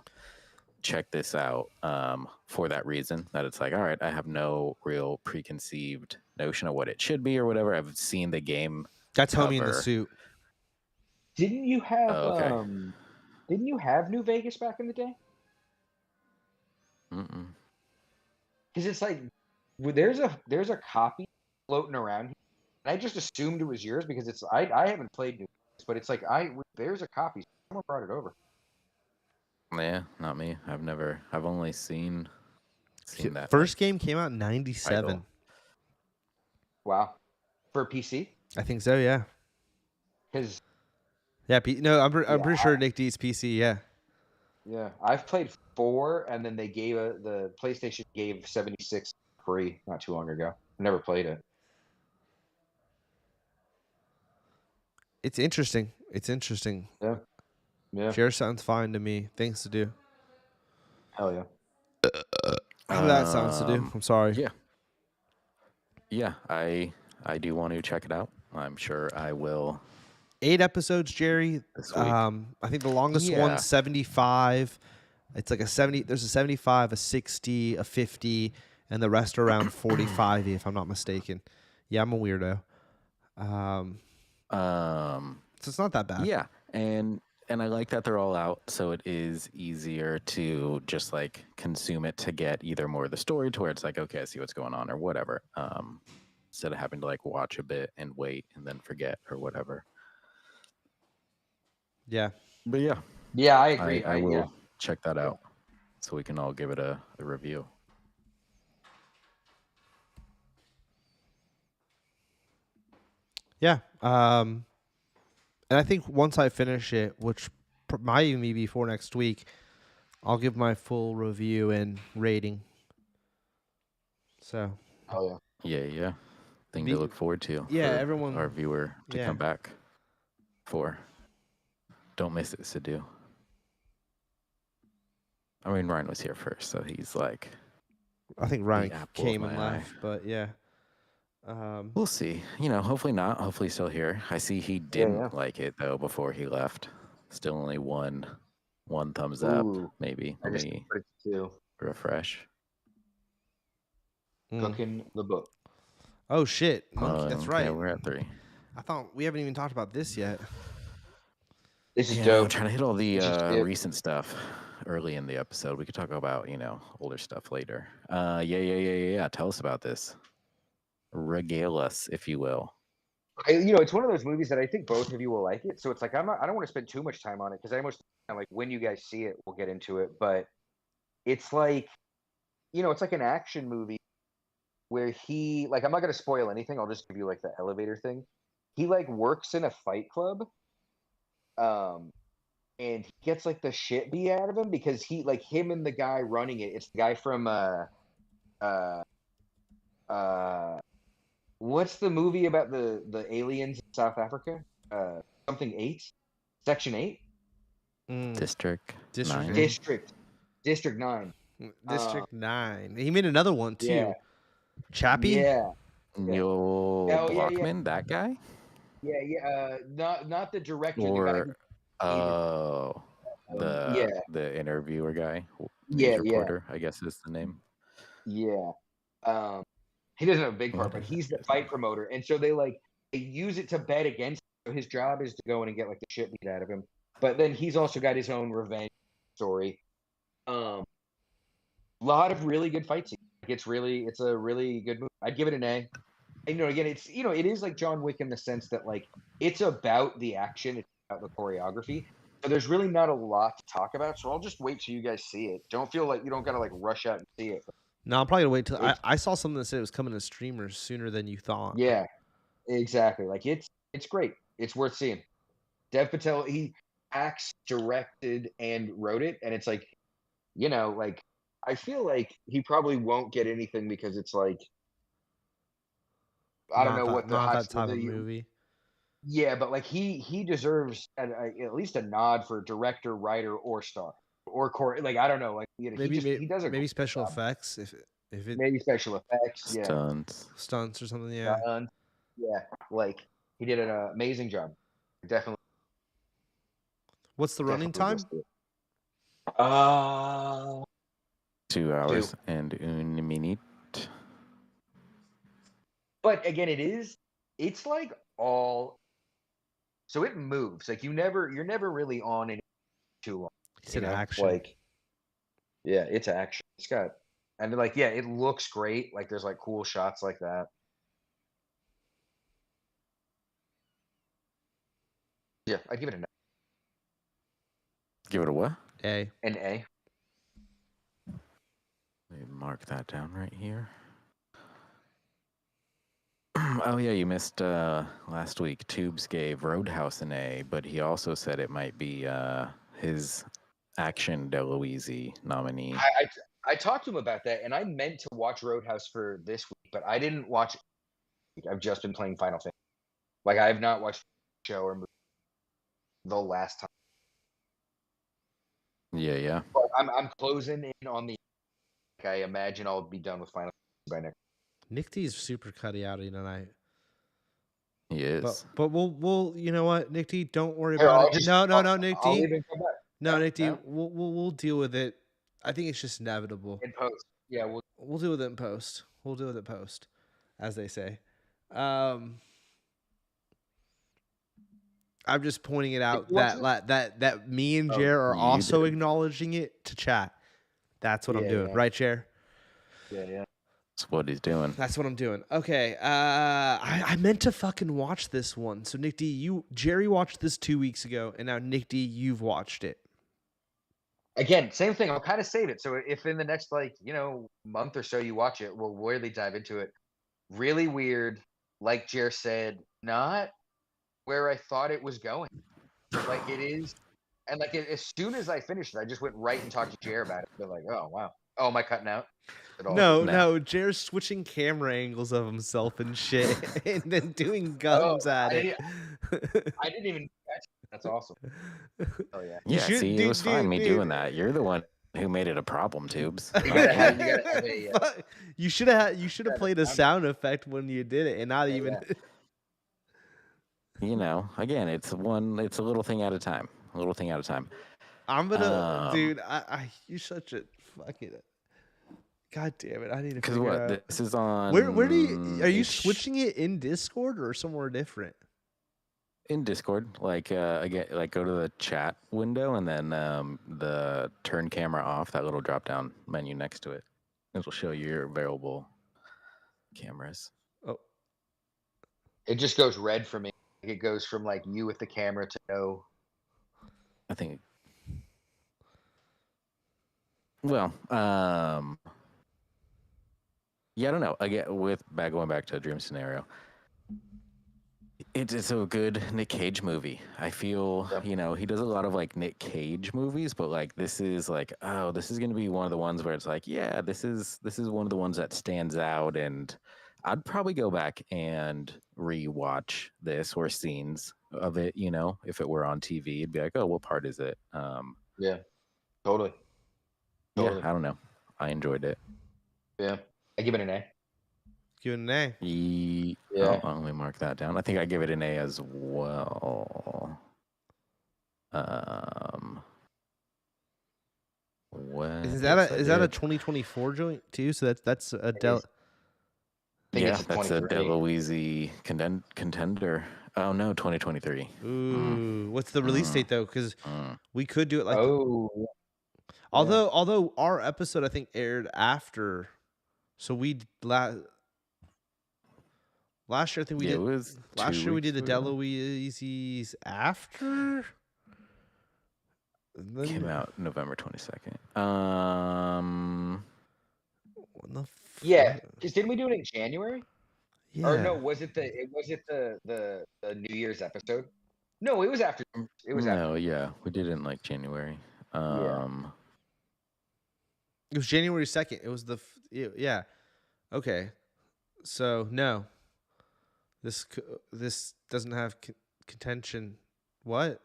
check this out for that reason, that it's like, all right, I have no real preconceived notion of what it should be or whatever. I've seen the game. That's Homie in the Suit. Didn't you have okay. Didn't you have New Vegas back in the day? Because it's like there's a copy floating around here, and I just assumed it was yours because it's I haven't played New Vegas, but it's like there's a copy. Someone brought it over. Yeah, not me. I've only seen that. First game came out in 97. Title. Wow. For PC? I think so, yeah. Because I'm pretty sure Nick D's PC, yeah. Yeah, I've played 4, and then they gave the PlayStation gave 76 free not too long ago. I never played it. It's interesting. Yeah. Share sounds fine to me. Things to do. Hell yeah. That sounds to do. I'm sorry. Yeah, I do want to check it out. I'm sure I will. 8 episodes, Jerry. This week. I think the longest one's 75. It's like a 70. There's a 75, a 60, a 50, and the rest are around 45, if I'm not mistaken. Yeah, I'm a weirdo. So it's not that bad. Yeah, and I like that they're all out, so it is easier to just like consume it to get either more of the story to where it's like, okay, I see what's going on or whatever. Instead of having to like watch a bit and wait and then forget or whatever. Yeah. But yeah. Yeah, I agree. I will check that out so we can all give it a review. Yeah. And I think once I finish it, which might even be before next week, I'll give my full review and rating. So. Oh Yeah. Thing to look forward to. Yeah, for everyone. Our viewer to Yeah. come back for. Don't miss it, Sidhu. I mean, Ryan was here first, so he's like. I think Ryan apple of came and my eye. left, but yeah. We'll see. Hopefully not. Hopefully still here. I see he didn't like it though before he left. Still only one thumbs up. Maybe. Let me refresh. Cooking the book. Oh shit, Monkey. That's right. Yeah, we're at 3. I thought we haven't even talked about this yet. This is dope. I'm trying to hit all the recent stuff early in the episode. We could talk about older stuff later. Yeah. Tell us about this. Regale us, if you will. It's one of those movies that I think both of you will like it. So it's like I don't want to spend too much time on it because I almost like when you guys see it, we'll get into it. But it's like, it's like an action movie where he I'm not gonna spoil anything. I'll just give you like the elevator thing. He works in a fight club, and he gets the shit beat out of him because he him and the guy running it. It's the guy from what's the movie about the aliens in South Africa? Something 8, Section 8, District 9. District 9. District 9. He made another one too. Yeah. Chappie. Yeah. Neil Blockman, that guy. Yeah. Not the director. Or the interviewer guy. News reporter, I guess is the name. Yeah. He doesn't have a big part, but he's the fight promoter, and so they use it to bet against him. So his job is to go in and get the shit beat out of him, but then he's also got his own revenge story. A lot of really good fight scenes. It's a really good movie. I'd give it an A. And, again, it's it is like John Wick in the sense that it's about the action, it's about the choreography. So there's really not a lot to talk about. So I'll just wait till you guys see it. Don't feel like you don't gotta rush out and see it. No, I'm probably gonna wait till I saw something that said it was coming to streamers sooner than you thought. Yeah, exactly. It's great. It's worth seeing. Dev Patel, he acts, directed, and wrote it, and it's I feel like he probably won't get anything because it's I don't know what the not that type of movie. Yeah, but he deserves at least a nod for director, writer, or star. Or core, I don't know, Maybe he does maybe special effects if it maybe special effects, stunts or something, yeah. He did an amazing job, definitely. What's the running time? 2 hours and 1 minute. But again, it's all, so it moves. You're never really on any too long. It's an action. Yeah, it's action. It's got, and it looks great. There's cool shots like that. Yeah, I'd give it an A. Give it a what? A. An A. Let me mark that down right here. Oh yeah, you missed last week. Tubes gave Roadhouse an A, but he also said it might be his Action DeLuise nominee. I talked to him about that, and I meant to watch Roadhouse for this week, but I didn't watch it. I've just been playing Final Fantasy. I have not watched the show or movie the last time. Yeah. But I'm closing in on the. I imagine I'll be done with Final Fantasy by next. Nick D's super cutty outy tonight. He is. But we'll you know what, Nick D, don't worry about it. No, Nick D. No, Nick D, we'll deal with it. I think it's just inevitable. In post. Yeah, we'll deal with it in post. We'll deal with it post, as they say. I'm just pointing it out that me and Jer are also acknowledging it to chat. That's what I'm doing. Yeah. Right, Jer? Yeah. That's what he's doing. That's what I'm doing. Okay. I meant to fucking watch this one. So Nick D, Jerry watched this 2 weeks ago, and now Nick D, you've watched it. Again, same thing. I'll kind of save it. So if in the next month or so you watch it, we'll really dive into it. Really weird. Like Jer said, not where I thought it was going. It is. And as soon as I finished it, I just went right and talked to Jer about it. They're oh, wow. Oh, am I cutting out at all? No. Jer's switching camera angles of himself and shit, and then doing Oh, guns at it. I didn't even catch it. That's awesome. Oh yeah. You Yeah, should, see, it was fine me doing that. You're the one who made it a problem, Tubes. You gotta have a. You should have played a sound effect when you did it, and not even. Yeah. You know, again, it's a little thing at a time. A little thing at a time. I'm gonna, dude. You're such a fucking. God damn it! I need to. Because figure what out. this is on. Where do you are you switching it in Discord or somewhere different? In Discord, like again, like go to the chat window and then the turn camera off. That little drop down menu next to it. It will show you your available cameras. Oh, It just goes red for me. It goes from like you with the camera to no. I think. Well, yeah, I don't know. Again, going back to a dream scenario, it's a good Nick Cage movie. I feel, you know, he does a lot of like Nick Cage movies, but like this is like, oh, this is going to be one of the ones where it's like, yeah, this is one of the ones that stands out, and I'd probably go back and rewatch this or scenes of it. You know, if it were on TV, it'd be like, oh, what part is it? Yeah, totally. Yeah, I don't know. I enjoyed it. Yeah, I give it an A. give it an A. Yeah. I'll only mark that down. I think I give it an A as well. Is that a 2024 joint too? So that's a Yeah, that's a DeLuise contender. Oh no, 2023. Ooh, what's the release date though? Because we could do it like. Although our episode I think aired after, so we last year I think we did. Last year we did the DeLuise's after. Came out November 22nd. Yeah, because didn't we do it in January? Yeah. Or no, was it the New Year's episode? No, it was after. It was after. No, yeah, we did it in like January. It was January 2nd. It was yeah. Okay, so no, this doesn't have contention. What?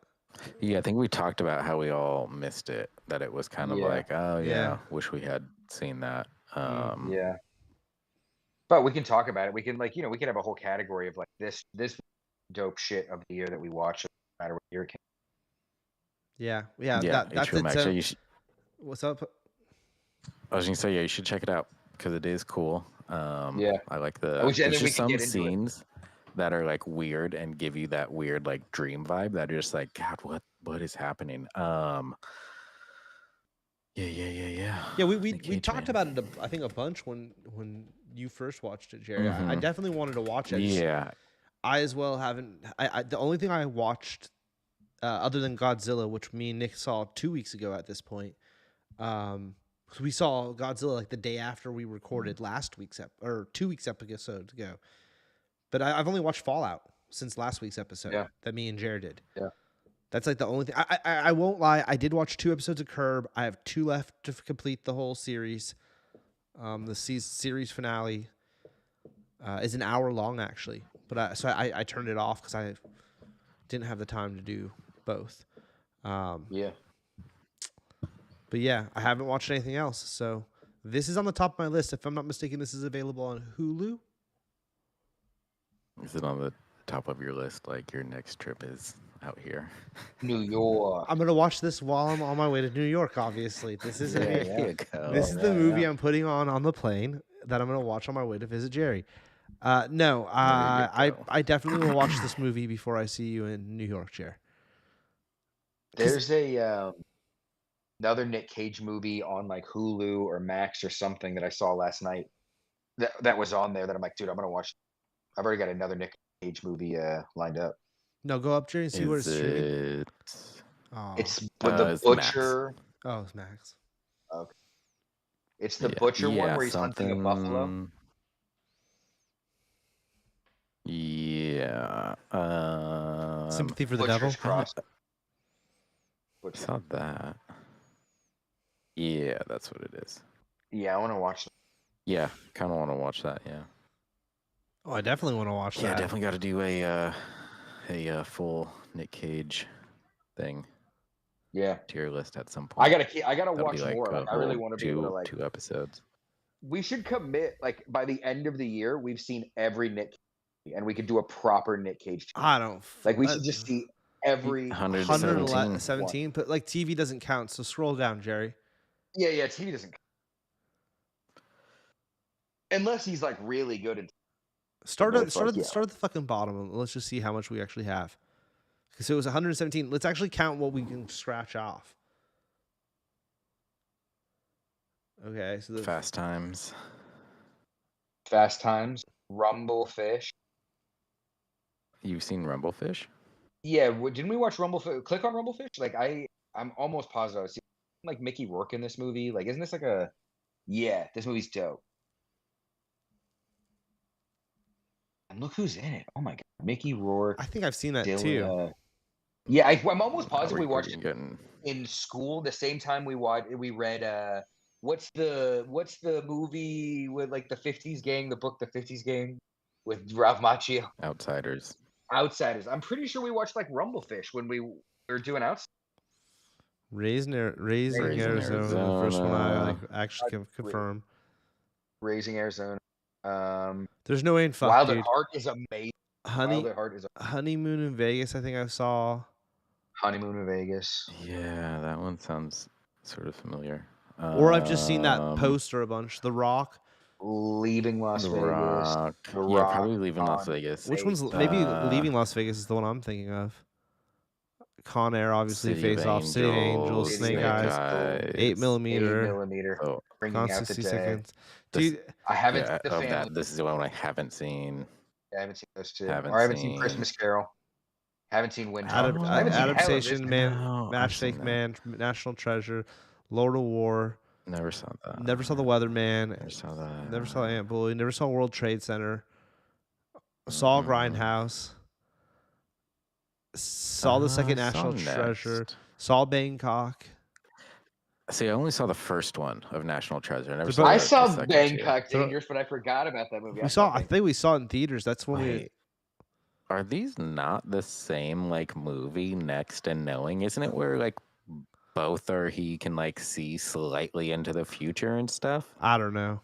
Yeah, I think we talked about how we all missed it. That it was kind of like, oh yeah, wish we had seen that. Yeah. But we can talk about it. We can we can have a whole category of like this dope shit of the year that we watch, no matter what year it came. Yeah. That's it. Actually, what's up? I was gonna say, yeah, you should check it out because it is cool. I like there's just some scenes that are like weird and give you that weird like dream vibe that are just like, God, what is happening? Yeah, we talked about it I think a bunch when you first watched it, Jerry. I definitely wanted to watch it. Yeah. I as well haven't. The only thing I watched other than Godzilla, which me and Nick saw 2 weeks ago at this point, because we saw Godzilla like the day after we recorded last week's or 2 weeks episode ago. But I've only watched Fallout since last week's episode that me and Jared did. Yeah. That's like the only thing. I won't lie. I did watch 2 episodes of Curb. I have 2 left to complete the whole series. The series finale is an hour long actually, but I turned it off because I didn't have the time to do both. Yeah. But yeah, I haven't watched anything else. So this is on the top of my list. If I'm not mistaken, this is available on Hulu. Is it on the top of your list? Like your next trip is out here? New York. I'm gonna watch this while I'm on my way to New York. Obviously, this is this is the movie I'm putting on the plane that I'm gonna watch on my way to visit Jerry. No, I definitely will watch this movie before I see you in New York, Jerry. There's another Nick Cage movie on like Hulu or Max or something that I saw last night. That was on there that I'm like, dude, I'm gonna watch. I've already got another Nick Cage movie lined up. No, go up, Jerry, and see where it's streaming. It's with the Butcher. Max. Oh, it's Max. Okay. It's the Butcher one where he's hunting a buffalo. Yeah. Sympathy for the Butcher's Devil. Cross. I saw that. Yeah, that's what it is. Yeah, I want to watch. Yeah, kind of want to watch that. Yeah. Oh, I definitely want to watch Yeah, that. definitely got to do a full Nick Cage thing. Yeah, tier list at some point. I gotta That'll watch be like more. a Like, I really whole want to be able to like. 2 episodes. We should commit like by the end of the year, we've seen every Nick Cage movie, and we could do a proper Nick Cage. I don't Like we should just see every 117. 117, but like TV doesn't count. So scroll down, Jerry. Yeah, TV doesn't. Unless he's like really good at. Start But at it's like, yeah. start at the fucking bottom. And let's just see how much we actually have. Because it was 117. Let's actually count what we can scratch off. Okay, so the Fast Times. Fast Times, Rumblefish. You've seen Rumblefish? Yeah, didn't we watch Rumblefish? Click on Rumblefish. Like I'm almost positive I was seeing like Mickey Rourke in this movie. Like, isn't this like a? Yeah, this movie's dope. And look who's in it. Oh my god, Mickey Rourke. I think I've seen that too. Yeah, I'm almost positive we watched it getting... in school the same time we read what's the movie with like the 50s gang, the book The 50s Gang with Ralph Macchio? Outsiders. I'm pretty sure we watched like Rumblefish when we were doing Outsiders. Raising Arizona, the first one I like actually can confirm. Raising Arizona. There's no way in fuck, Wild dude. at Heart is amazing. Wild at Heart is Honeymoon in Vegas. I think I saw. Honeymoon in Vegas. Yeah, that one sounds sort of familiar. Or I've just seen that poster a bunch. The Rock. Leaving Las Vegas. Rock. The Yeah, Rock probably Leaving Las Vegas. Which one's maybe Leaving Las Vegas is the one I'm thinking of. Con Air, obviously, Face Off, City of Angels, Snake Eyes, 8mm. Oh, Bringing Out the Dead. Seconds. Dude, I haven't yeah, seen the family. that. This is the one I haven't seen. I haven't seen those two. Haven't I haven't seen seen- Christmas Carol. Haven't seen Wind Adaptation, Man, No, I've Matchstick seen Man, National Treasure, Lord of War. Never saw that. Never saw The Weatherman. Never saw that. Never saw Ant Bully. Never saw World Trade Center. Saw Grindhouse. Saw the second National Treasure. Saw Bangkok. See, I only saw the first one of National Treasure. I saw Bangkok Dangerous, but I forgot about that movie. I think we saw it in theaters. That's when we. Are these not the same like movie, Next and Knowing? Isn't it where like both are he can like see slightly into the future and stuff? I don't know.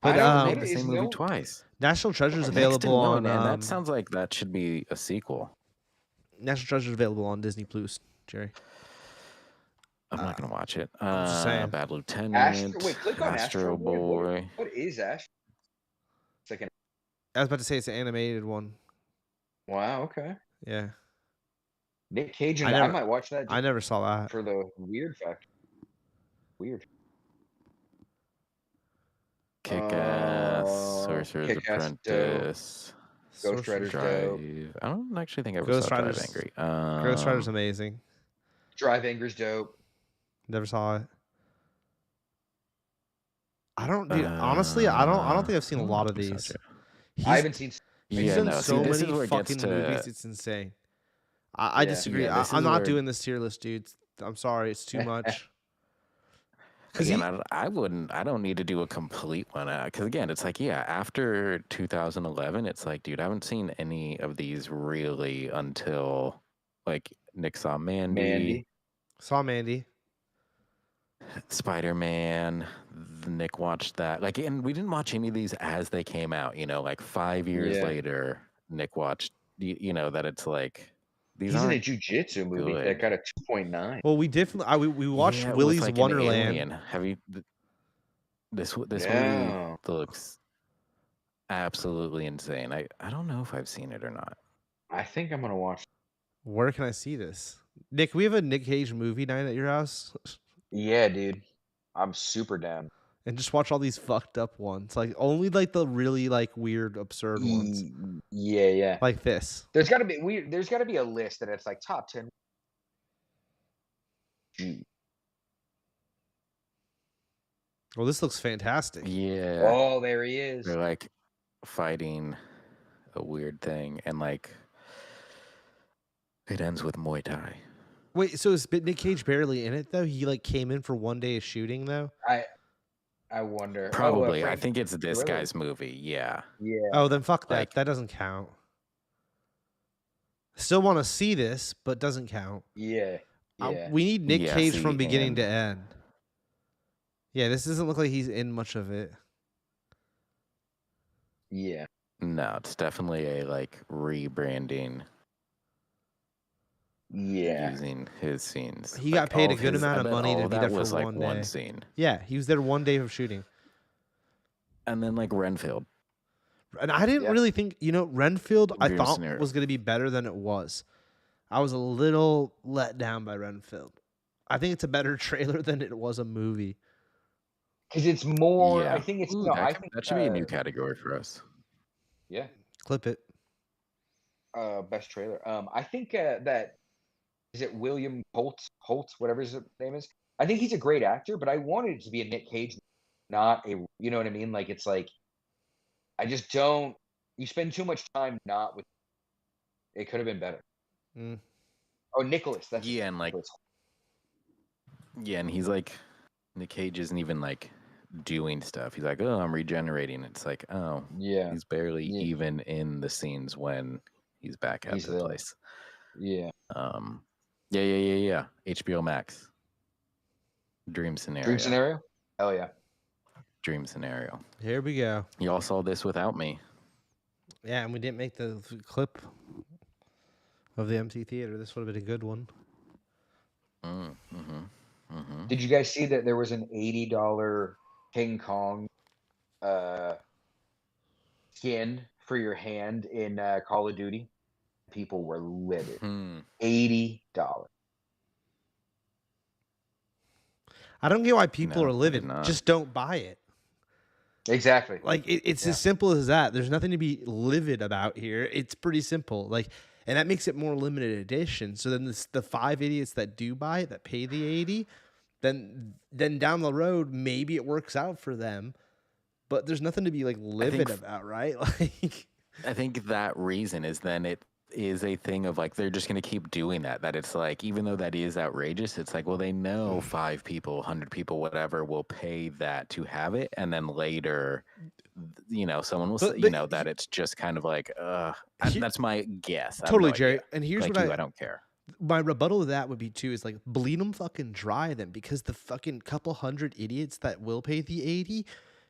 But I made the same movie twice. National Treasure is available on. Man, that sounds like that should be a sequel. National Treasure is available on Disney Plus, Jerry. I'm not gonna watch it. I'm just saying. Bad Lieutenant. Click on Astro Boy. What is Astro? It's like I was about to say it's an animated one. Wow. Okay. Yeah. Nick Cage and I might watch that. I never saw that for the weird factor. Weird. Kick-Ass, Sorcerer's Apprentice, Ghost Rider's dope. I don't actually think I ever saw Drive Angry. Ghost Rider's amazing. Drive Angry's dope. Never saw it. I don't, dude. Honestly, I don't think I've seen a lot of these. I haven't seen. He's done so many fucking movies. It's insane. I disagree. I'm not doing this tier list, dude. I'm sorry. It's too much. Again, I don't need to do a complete one because again, it's like after 2011, it's like, dude, I haven't seen any of these really until like Nick saw Mandy. Saw Mandy. Spider-Man. Nick watched that. Like, and we didn't watch any of these as they came out. You know, like 5 years later, Nick watched. You know that it's like. He's in a jiu-jitsu movie that got a 2.9. Well, we definitely we watched Willy's like Wonderland. Have you? This movie looks absolutely insane. I don't know if I've seen it or not. I think I'm gonna watch. Where can I see this? Nick, we have a Nick Cage movie night at your house. Yeah, dude, I'm super down. And just watch all these fucked up ones, like only like the really like weird, absurd ones. Yeah. Like this. There's got to be weird. There's got to be a list that it's like top 10. Well, this looks fantastic. Yeah. Oh, there he is. They're like fighting a weird thing, and like it ends with Muay Thai. Wait, so is Nick Cage barely in it though? He like came in for one day of shooting though. I wonder. Probably. I Frank think it's this Willard. guy's movie. Yeah. Yeah. Oh, then fuck that. Like- That doesn't count. Still want to see this, but doesn't count. Yeah. Yeah. We need Nick Yeah, Cage see, from beginning and- to end. Yeah, this doesn't look like he's in much of it. Yeah. No, it's definitely a like rebranding Yeah. using his scenes. He Like, got paid all a good his- amount I of bet money all to be that there was for like one one day. scene. Yeah, he was there one day of shooting. And then like Renfield. And I didn't Yeah. really think, Renfield I Dream thought scenario. was going to be better than it was. I was a little let down by Renfield. I think it's a better trailer than it was a movie. Because it's more. Yeah. I think it's. Ooh, No, that, I could- think that should be a new category for us. Yeah. Clip it. Best trailer. I think that is it. William Holtz, whatever his name is. I think he's a great actor, but I wanted it to be a Nick Cage, not a. You know what I mean? Like it's like. I just don't. You spend too much time not with. It could have been better. Mm. Oh, Nicholas. That's Yeah, and like Nicholas. yeah, and he's like Nick Cage isn't even like doing stuff. He's like, oh, I'm regenerating. It's like, oh, Yeah. he's barely Yeah. even in the scenes when he's back at He's the there. place. Yeah. Yeah. HBO Max. Dream scenario. Dream scenario. Hell yeah. Dream scenario. Here we go. Y'all saw this without me. Yeah, and we didn't make the clip of the empty theater. This would have been a good one. Did you guys see that there was an $80 King Kong skin for your hand in Call of Duty? People were livid. $80. I don't get why people No, are I livid. did not. Just don't buy it. Exactly. Like it's Yeah. as simple as that. There's nothing to be livid about here. It's pretty simple. Like, and that makes it more limited edition. So then the 5 idiots that do buy it, that pay the 80, then down the road maybe it works out for them. But there's nothing to be like livid about, right? Like, I think that reason is then it is a thing of like they're just going to keep doing that. That it's like even though that is outrageous, it's like well they know 5 people, 100 people, whatever will pay that to have it, and then later, someone will say that it's just kind of like that's my guess. I have totally, no Jerry. idea. And here's Like what I don't care. my rebuttal to that would be too is like bleed them fucking dry then, because the fucking couple hundred idiots that will pay the 80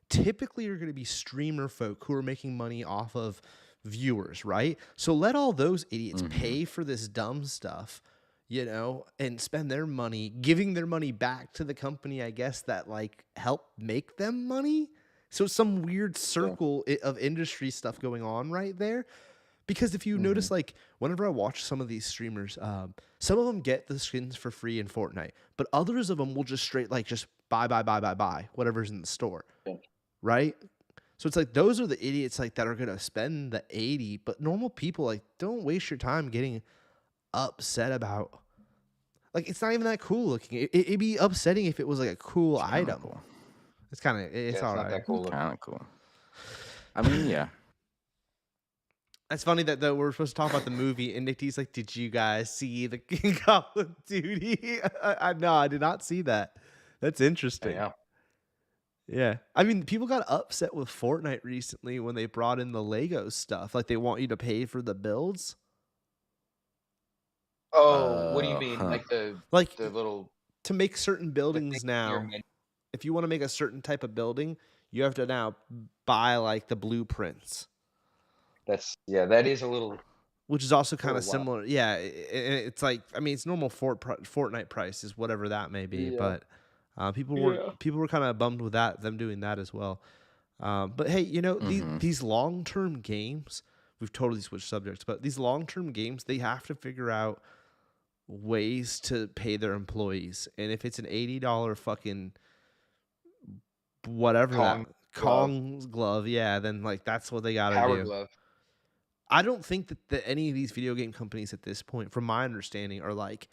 typically are going to be streamer folk who are making money off of viewers, right? So let all those idiots pay for this dumb stuff, and spend their money, giving their money back to the company, I guess, that like helped make them money. So it's some weird circle of industry stuff going on right there. Because if you notice, like, whenever I watch some of these streamers, some of them get the skins for free in Fortnite, but others of them will just straight, like, just buy, whatever's in the store, right? So it's like, those are the idiots, like, that are going to spend the 80, but normal people, like, don't waste your time getting upset about, like, it's not even that cool looking. It'd be upsetting if it was, like, a cool item. Cool. It's kind of, it's all not right. that cool. Kind of cool. I mean, yeah. It's funny that though we're supposed to talk about the movie, and Nick D's like, "Did you guys see the Call of Duty?" No, I did not see that. That's interesting. Yeah, I mean, people got upset with Fortnite recently when they brought in the Lego stuff. Like, they want you to pay for the builds. Oh, what do you mean? Like the little to make certain buildings thing now. you're meant- If you want to make a certain type of building, you have to now buy like the blueprints. That is a little, which is also kind of wild. similar. Yeah, it's like, I mean, it's normal Fortnite prices, whatever that may be, but people were kind of bummed with them doing that as well. But hey, these long-term games, we've totally switched subjects, but these long-term games, they have to figure out ways to pay their employees. And if it's an $80 fucking whatever Kong's glove, yeah, then like that's what they gotta power do. glove. I don't think that any of these video game companies at this point, from my understanding, are like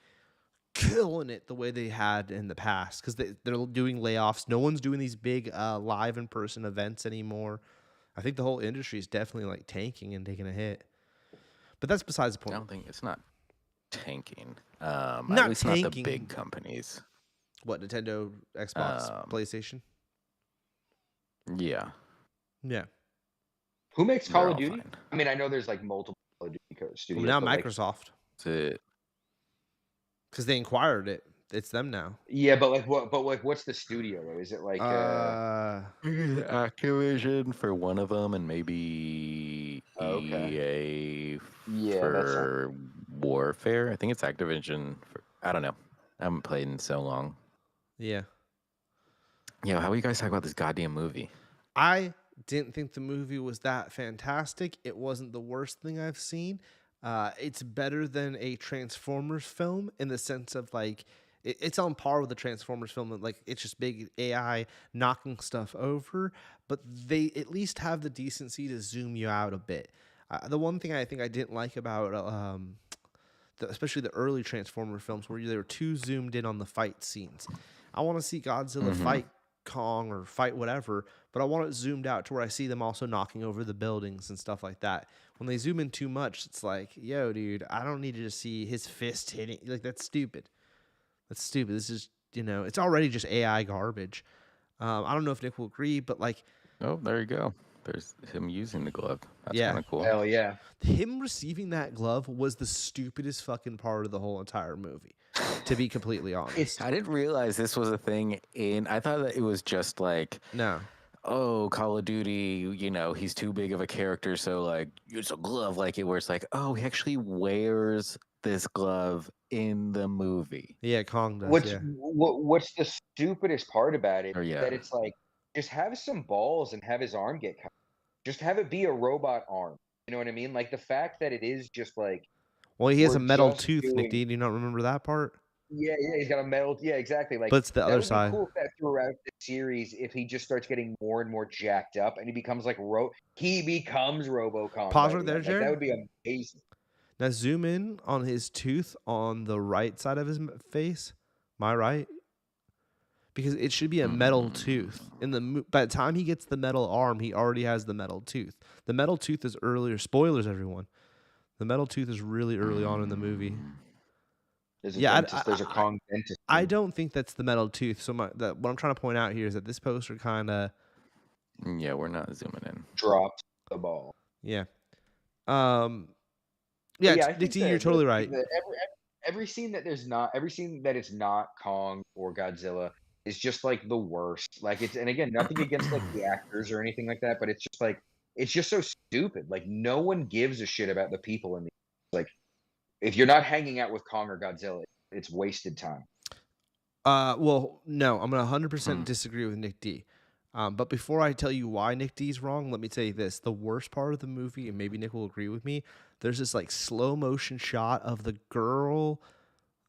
killing it the way they had in the past, because they're doing layoffs. No one's doing these big live in-person events anymore. I think the whole industry is definitely like tanking and taking a hit. But that's besides the point. I don't think it's not tanking. Not at least tanking. Not the big companies. What, Nintendo, Xbox, PlayStation? Yeah. Yeah. Who makes They're Call of all Duty? fine. I mean, I know there's like multiple Call of Duty Well, studios. now but, like, Microsoft, That's it. because they acquired it. It's them now. yeah, but like what? But like, what's the studio though? Is it like? Activision for one of them, and maybe Okay. EA Yeah, that's not. for Warfare. I think it's Activision. I don't know. I haven't played in so long. Yeah. Yeah, how are you guys talking about this goddamn movie? I didn't think the movie was that fantastic. It wasn't the worst thing I've seen. It's better than a Transformers film in the sense of like it's on par with the Transformers film. Like it's just big AI knocking stuff over, but they at least have the decency to zoom you out a bit. The one thing I think I didn't like about especially the early Transformer films where they were too zoomed in on the fight scenes. I want to see Godzilla fight Kong or fight whatever, but I want it zoomed out to where I see them also knocking over the buildings and stuff like that. When they zoom in too much, it's like, yo, dude, I don't need to just see his fist hitting. Like, that's stupid. That's stupid. This is, it's already just AI garbage. I don't know if Nick will agree, but like, Oh, there you go. There's him using the glove. That's Yeah. kind of cool. Hell yeah. him receiving that glove was the stupidest fucking part of the whole entire movie, to be completely honest. I didn't realize this was a thing I thought that it was just like, No. oh, Call of Duty, he's too big of a character, so like it's a glove like it where it's like, oh, he actually wears this glove in the movie. Yeah, Kong does, What's yeah. what's the stupidest part about it? Or yeah. That it's like just have some balls and have his arm get cut. Just have it be a robot arm. You know what I mean? Like the fact that it is just like. Well, he has a we're metal just tooth, Nick doing- D. Do you not remember that part? Yeah, he's got a metal. Yeah, exactly. Like, But it's the that other would side. be cool if that throughout the series, if he just starts getting more and more jacked up, and he becomes like he becomes RoboCop. Pause by right the there, end. Like, Jared. that would be amazing. Now zoom in on his tooth on the right side of his face. My right, because it should be a metal tooth. By the time he gets the metal arm, he already has the metal tooth. The metal tooth is earlier. Spoilers, everyone. The metal tooth is really early on in the movie. There's a Yeah, dentist. There's a Kong dentist. I don't think that's the metal tooth. So what I'm trying to point out here is that this poster kind of. Yeah, we're not zooming in. Dropped the ball. Yeah. I Nick think D, you're totally right. Every scene that it's not Kong or Godzilla is just like the worst. Like and again, nothing against like the actors or anything like that, but it's just like it's just so stupid. Like no one gives a shit about the people in the like. If you're not hanging out with Kong or Godzilla, it's wasted time. Well, no, I'm gonna 100% disagree with Nick D. But before I tell you why Nick D's wrong, let me tell you this: the worst part of the movie, and maybe Nick will agree with me. There's this like slow motion shot of the girl,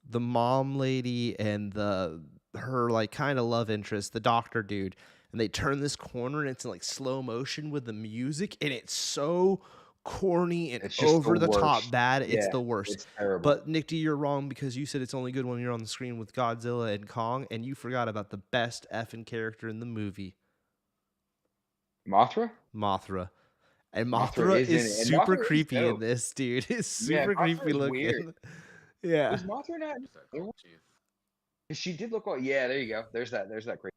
the mom lady, and her like kind of love interest, the doctor dude, and they turn this corner and it's in like slow motion with the music, and it's so corny and over the top bad. It's the worst. It's terrible. But Nick D, you're wrong because you said it's only good when you're on the screen with Godzilla and Kong, and you forgot about the best effing character in the movie, Mothra. And Mothra is super Mothra creepy is in this, dude. It's super creepy looking. Weird. Yeah. Was Mothra not? She did look like. Yeah, there you go. There's that crazy.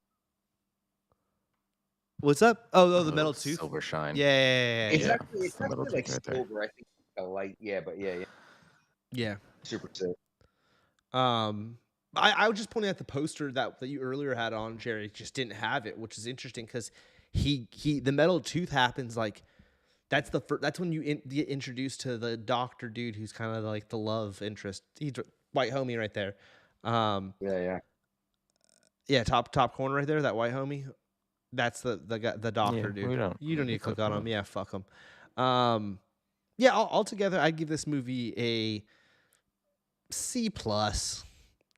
What's up? Oh, the metal tooth. Silver shine. Yeah. It's Yeah. actually It's the metal like tooth right there. silver. I think a light. Yeah, but yeah. Yeah. Super sick. I was just pointing out the poster that you earlier had on, Jerry, just didn't have it, which is interesting because the metal tooth happens like that's when you get introduced to the doctor dude who's kind of like the love interest. He's white homie right there. Yeah, top corner right there, that white homie. That's the doctor dude. You don't need to click on him. Yeah, fuck him. Altogether, I'd give this movie a C+.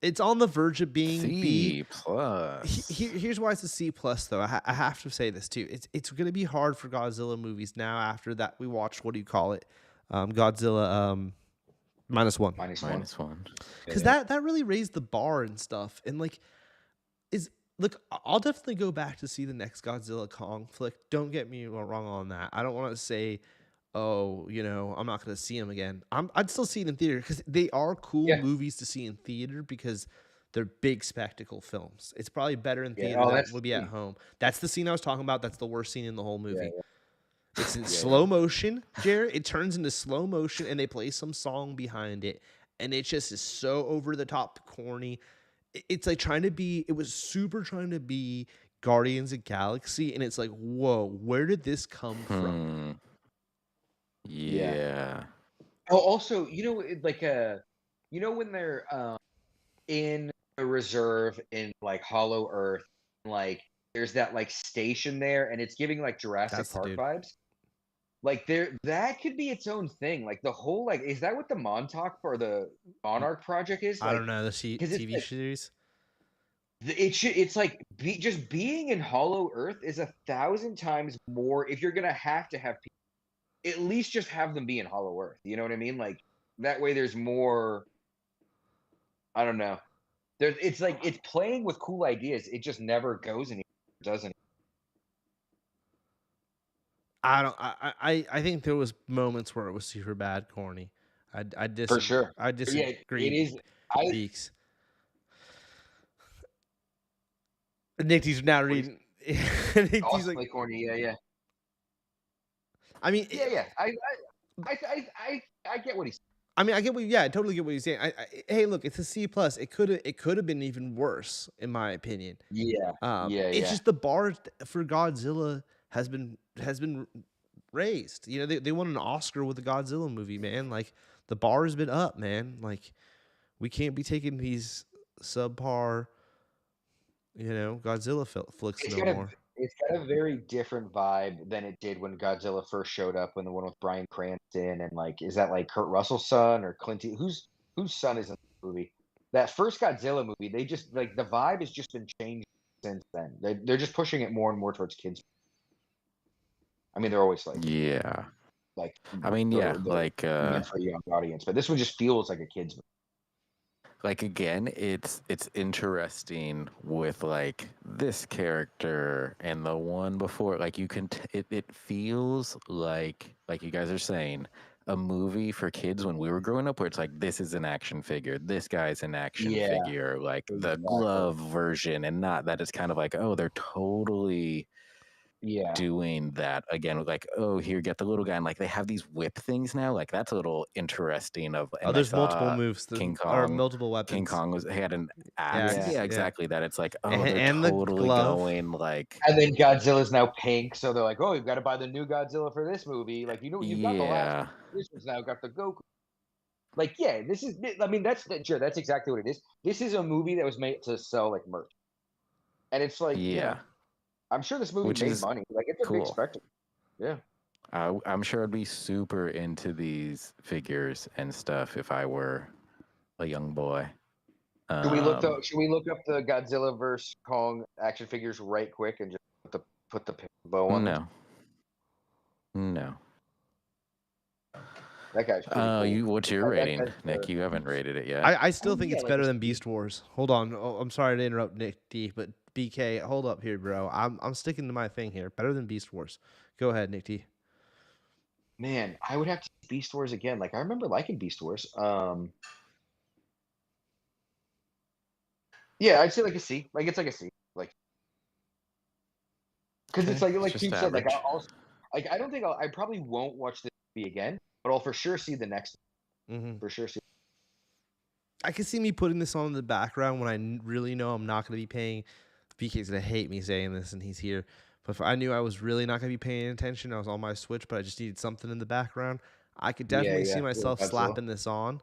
It's on the verge of being B+. Here's why it's a C+, though. I have to say this, too. It's going to be hard for Godzilla movies now after that we watched, what do you call it? Godzilla -1. -1. Because that really raised the bar and stuff. And, look, I'll definitely go back to see the next Godzilla Kong flick. Don't get me wrong on that. I don't want to say, I'm not going to see them again. I'd still see it in theater because they are cool movies to see in theater because they're big spectacle films. It's probably better in Yeah. theater Oh, than it that's would be at home. That's the scene I was talking about. That's the worst scene in the whole movie. yeah. It's in Yeah, slow motion, Jared. It turns into slow motion, and they play some song behind it, and it just is so over the top corny. It's like trying to be. It was super trying to be Guardians of Galaxy, and it's like, whoa, where did this come from? Yeah. Oh, also, like when they're in a reserve in like Hollow Earth, like there's that like station there, and it's giving like Jurassic That's the Park dude. vibes. Like that could be its own thing. Like the whole like is that what the Montauk or the Monarch project is? I Like don't know the because it's TV like series. it's like just being in Hollow Earth is 1,000 times more. If you're gonna have to have people, at least just have them be in Hollow Earth. You know what I mean? Like that way, there's more. I don't know. It's like it's playing with cool ideas. It just never goes anywhere. Doesn't. I don't. I think there was moments where it was super bad, corny. I For disagree. sure. I Yeah, disagree. it is. I Beaks. Nick's now reading. Nick's awesomely like, corny. Yeah. I mean, Yeah. I get what he's. I mean, I get what. Yeah, I totally get what you're saying. Hey, look, it's a C plus. It could have been even worse, in my opinion. Yeah. It's just the bar for Godzilla has been raised. You know, they won an Oscar with the Godzilla movie, man. Like the bar has been up, man. Like we can't be taking these subpar, Godzilla flicks It's no got a more. it's got a very different vibe than it did when Godzilla first showed up, when the one with Bryan Cranston and like is that like Kurt Russell's son or Clint whose son is in the movie? That first Godzilla movie, they just like the vibe has just been changing since then. They're just pushing it more and more towards kids. I mean, they're always Yeah. like I mean, yeah, they're like meant for a young audience, but this one just feels like a kid's movie. like again, it's interesting with like this character and the one before. Like you can, it feels like you guys are saying, a movie for kids when we were growing up, where it's like this is an action figure, this guy's an action Yeah, figure, like the exactly. glove version, and not that it's kind of like, oh, they're totally doing that again, like, oh, here, get the little guy, and like they have these whip things now, like that's a little interesting. And There's multiple moves King or Kong. multiple weapons. King Kong had an axe. Yeah, Yeah, exactly. That it's like, oh, they're and the totally glove. going like. And then Godzilla's now pink, so they're like, oh, you've got to buy the new Godzilla for this movie. Like you've got the last. This one's now got the Goku. Like, yeah, this is. I mean, that's exactly what it is. This is a movie that was made to sell like merch, and it's like, I'm sure this movie made money. Like, it's a big spectacle. Yeah. I'm sure I'd be super into these figures and stuff if I were a young boy. Should we look up the Godzilla vs Kong action figures right quick and just put the bow on them? No. That guy's pretty cool. What's your rating, Nick? You haven't rated it yet. I still think it's better than Beast Wars. Hold on. Oh, I'm sorry to interrupt, Nick D, but BK, hold up here, bro. I'm sticking to my thing here. Better than Beast Wars. Go ahead, Nick D. Man, I would have to see Beast Wars again. Like I remember liking Beast Wars. Yeah, I'd say like a C. Like it's like a C. Like because it's like you said, like I don't think I probably won't watch this movie again, but I'll for sure see the next. For sure see. I can see me putting this on in the background when I really know I'm not going to be paying. BK's going to hate me saying this, and he's here. But if I knew I was really not going to be paying attention, I was on my Switch, but I just needed something in the background, I could definitely see myself slapping this on,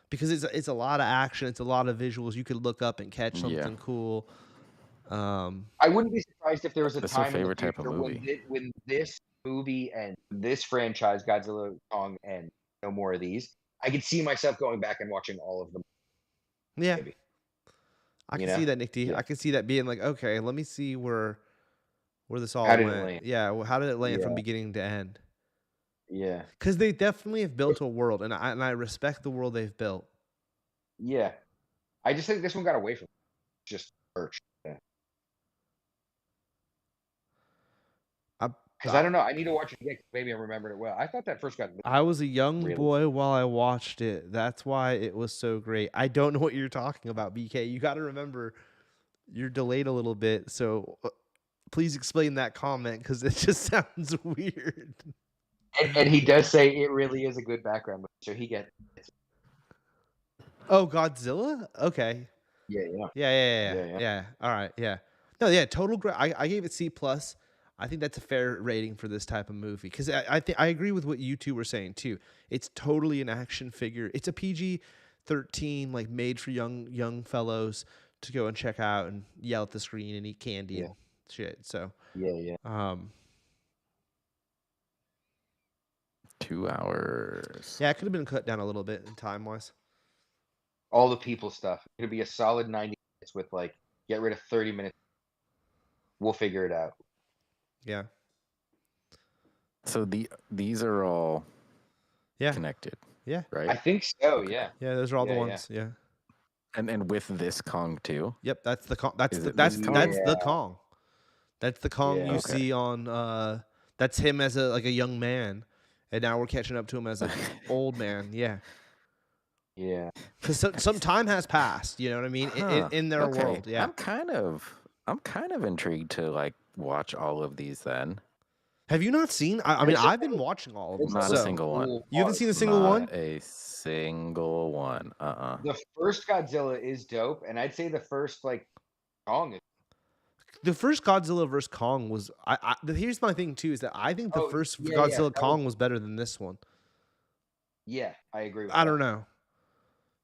because it's a lot of action, it's a lot of visuals. You could look up and catch something cool. I wouldn't be surprised if there was a time in the type of movie. when this movie and this franchise, Godzilla, Kong, and no more of these, I could see myself going back and watching all of them. Yeah, maybe. I can see that, Nick D. Yeah. I can see that being like, okay, let me see where this all went. Yeah, well, how did it land from beginning to end? Yeah, because they definitely have built a world, and I respect the world they've built. Yeah, I just think this one got away from just merch. Because I don't know. I need to watch it again. Maybe I remembered it well. I thought that first got. I was a young Really? boy while I watched it. That's why it was so great. I don't know what you're talking about, BK. You got to remember you're delayed a little bit. So please explain that comment because it just sounds weird. And he does say it really is a good background movie, so he gets. Oh, Godzilla? Okay. Yeah. Yeah. All right. Yeah. No, yeah, total great. I gave it C plus. I think that's a fair rating for this type of movie because I think I agree with what you two were saying too. It's totally an action figure. It's a PG-13, like made for young fellows to go and check out and yell at the screen and eat candy and shit. So Yeah. 2 hours. Yeah, it could have been cut down a little bit in time wise. All the people stuff. It'll be a solid 90 minutes with like get rid of 30 minutes. We'll figure it out. Yeah. So these are all connected. Yeah. Right? I think so, yeah. Yeah, those are all the ones. Yeah. And with this Kong too? Yep, that's the Kong. That's Is the it that's this that's Kong? the Kong. That's the Kong Yeah. you see on that's him as a young man. And now we're catching up to him as an old man. Yeah. Yeah. Because some time has passed, you know what I mean? In their world. Yeah. I'm kind of intrigued to like watch all of these then. Have you not seen? I mean, I've been watching all of them. Not a single one. You haven't seen a single one? A single one. The first Godzilla is dope, and I'd say the first like Kong is. The first Godzilla vs. Kong was. Here's my thing too: is that I think the first Godzilla Kong was better than this one. Yeah, I agree. With I don't know.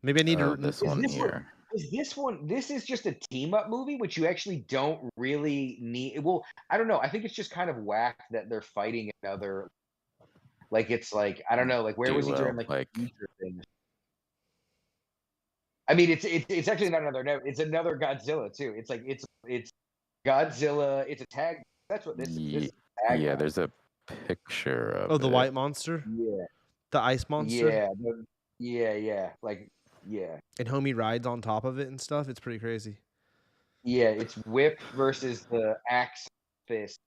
Maybe I need to. This one here. This is just a team up movie, which you actually don't really need. Well, I don't know. I think it's just kind of whack that they're fighting another. Like it's like I don't know. Like where was he during like future things? I mean, it's actually not another. It's another Godzilla too. It's like it's Godzilla. It's a tag. That's what this is. Yeah, there's a picture of the white monster. Yeah. The ice monster. Yeah. Like. Yeah. And homie rides on top of it and stuff. It's pretty crazy. Yeah, it's whip versus the axe fist,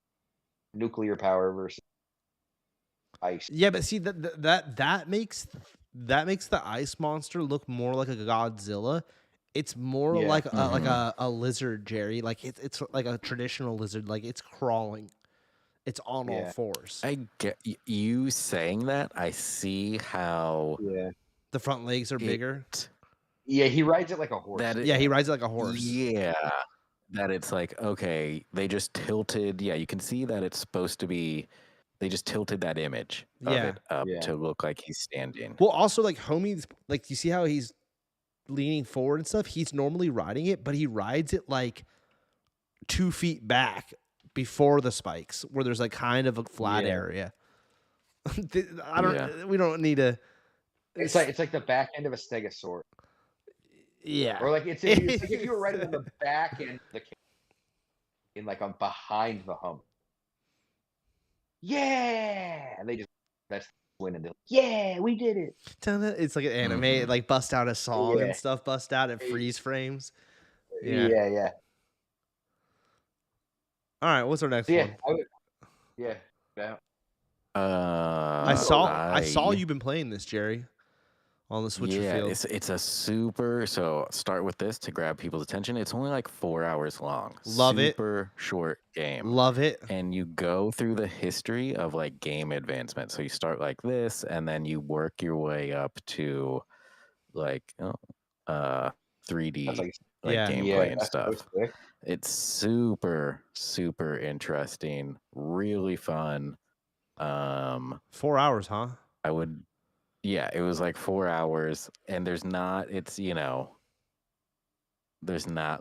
nuclear power versus ice. Yeah, but see that makes the ice monster look more like a Godzilla. It's more like a lizard, Jerry. Like it's like a traditional lizard. Like it's crawling. It's on all fours. I get you saying that. I see how. Yeah. The front legs are bigger. Yeah, he rides it like a horse. He rides it like a horse. Yeah. That it's like, okay, they just tilted. Yeah, you can see that it's supposed to be. They just tilted that image of it up to look like he's standing. Well, also, like, homie's, like, you see how he's leaning forward and stuff? He's normally riding it, but he rides it, like, 2 feet back before the spikes, where there's, like, kind of a flat area. We don't need to... It's like the back end of a stegosaurus. Yeah. Or like it's like if you were riding on the back end of the in like on behind the hump. Yeah. And they just that's win and yeah, we did it. It's like an anime, like bust out a song and stuff, bust out at freeze frames. Yeah. All right, what's our next one? I saw you've been playing this, Jerry. On the Switcher field. It's a super. So start with this to grab people's attention. It's only like 4 hours long. Love it. Super short game. Love it. And you go through the history of like game advancement. So you start like this, and then you work your way up to like 3D gameplay and stuff. It's super interesting. Really fun. 4 hours, huh? Yeah, it was like 4 hours, and there's not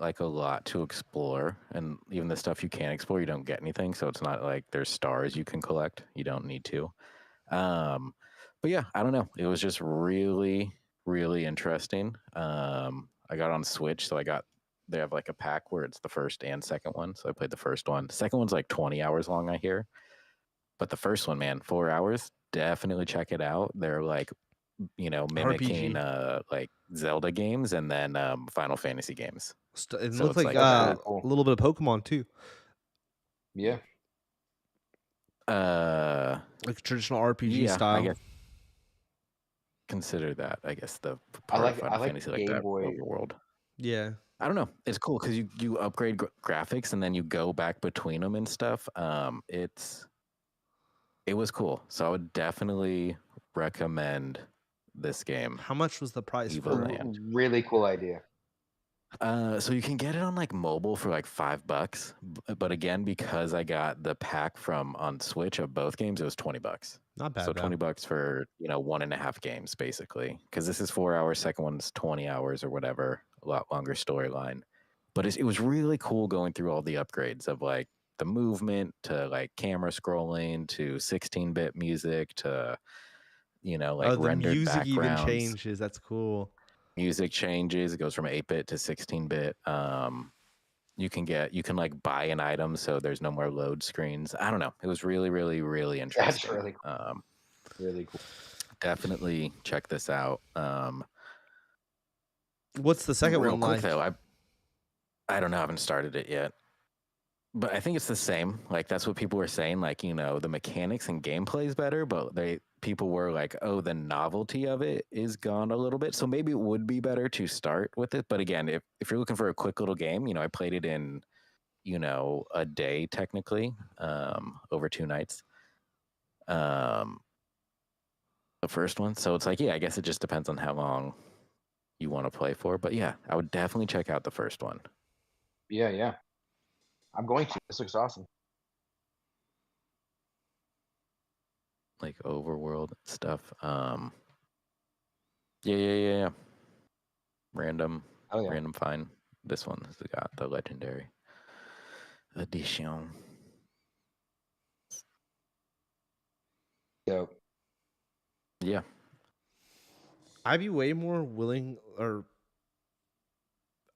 like a lot to explore, and even the stuff you can explore, you don't get anything, so it's not like there's stars you can collect. You don't need to. But yeah, I don't know. It was just really, really interesting. I got on Switch, so they have like a pack where it's the first and second one, so I played the first one. The second one's like 20 hours long, I hear. But the first one, man, 4 hours, definitely check it out. They're like, mimicking like Zelda games and then Final Fantasy games. It looks like a little bit of Pokemon too. Yeah. Like traditional RPG yeah, style. I guess consider that. I guess the I part of like Final the Fantasy like Game that Boy. overworld. Yeah. I don't know. It's cool because you upgrade graphics and then you go back between them and stuff. It was cool. So I would definitely recommend this game, How much was the price Eva for it? Land. Really cool idea. So you can get it on like mobile for like $5, but again, because I got the pack from on Switch of both games, it was $20. Not bad. So though. $20 for 1.5 games basically, because this is 4 hours. Second one's 20 hours or whatever, a lot longer storyline. But it was really cool going through all the upgrades of like the movement to like camera scrolling to 16-bit music to like the rendered music even backgrounds. changes. That's cool. Music changes. It goes from 8-bit to 16-bit. You can like buy an item, so there's no more load screens. I don't know. It was really, really, really interesting. That's really cool. Really cool. Definitely check this out. What's the second real one quick like? though, I don't know. I haven't started it yet. But I think it's the same. Like that's what people were saying. Like the mechanics and gameplay is better, but people were like, "Oh, the novelty of it is gone a little bit." So maybe it would be better to start with it. But again, if you're looking for a quick little game, I played it in a day technically, over 2 nights. The first one. So it's like, yeah, I guess it just depends on how long you want to play for. But yeah, I would definitely check out the first one. Yeah. I'm going to. This looks awesome. Like overworld stuff. Yeah. Random find. This one has got the legendary edition. Dope. Yeah. I'd be way more willing, or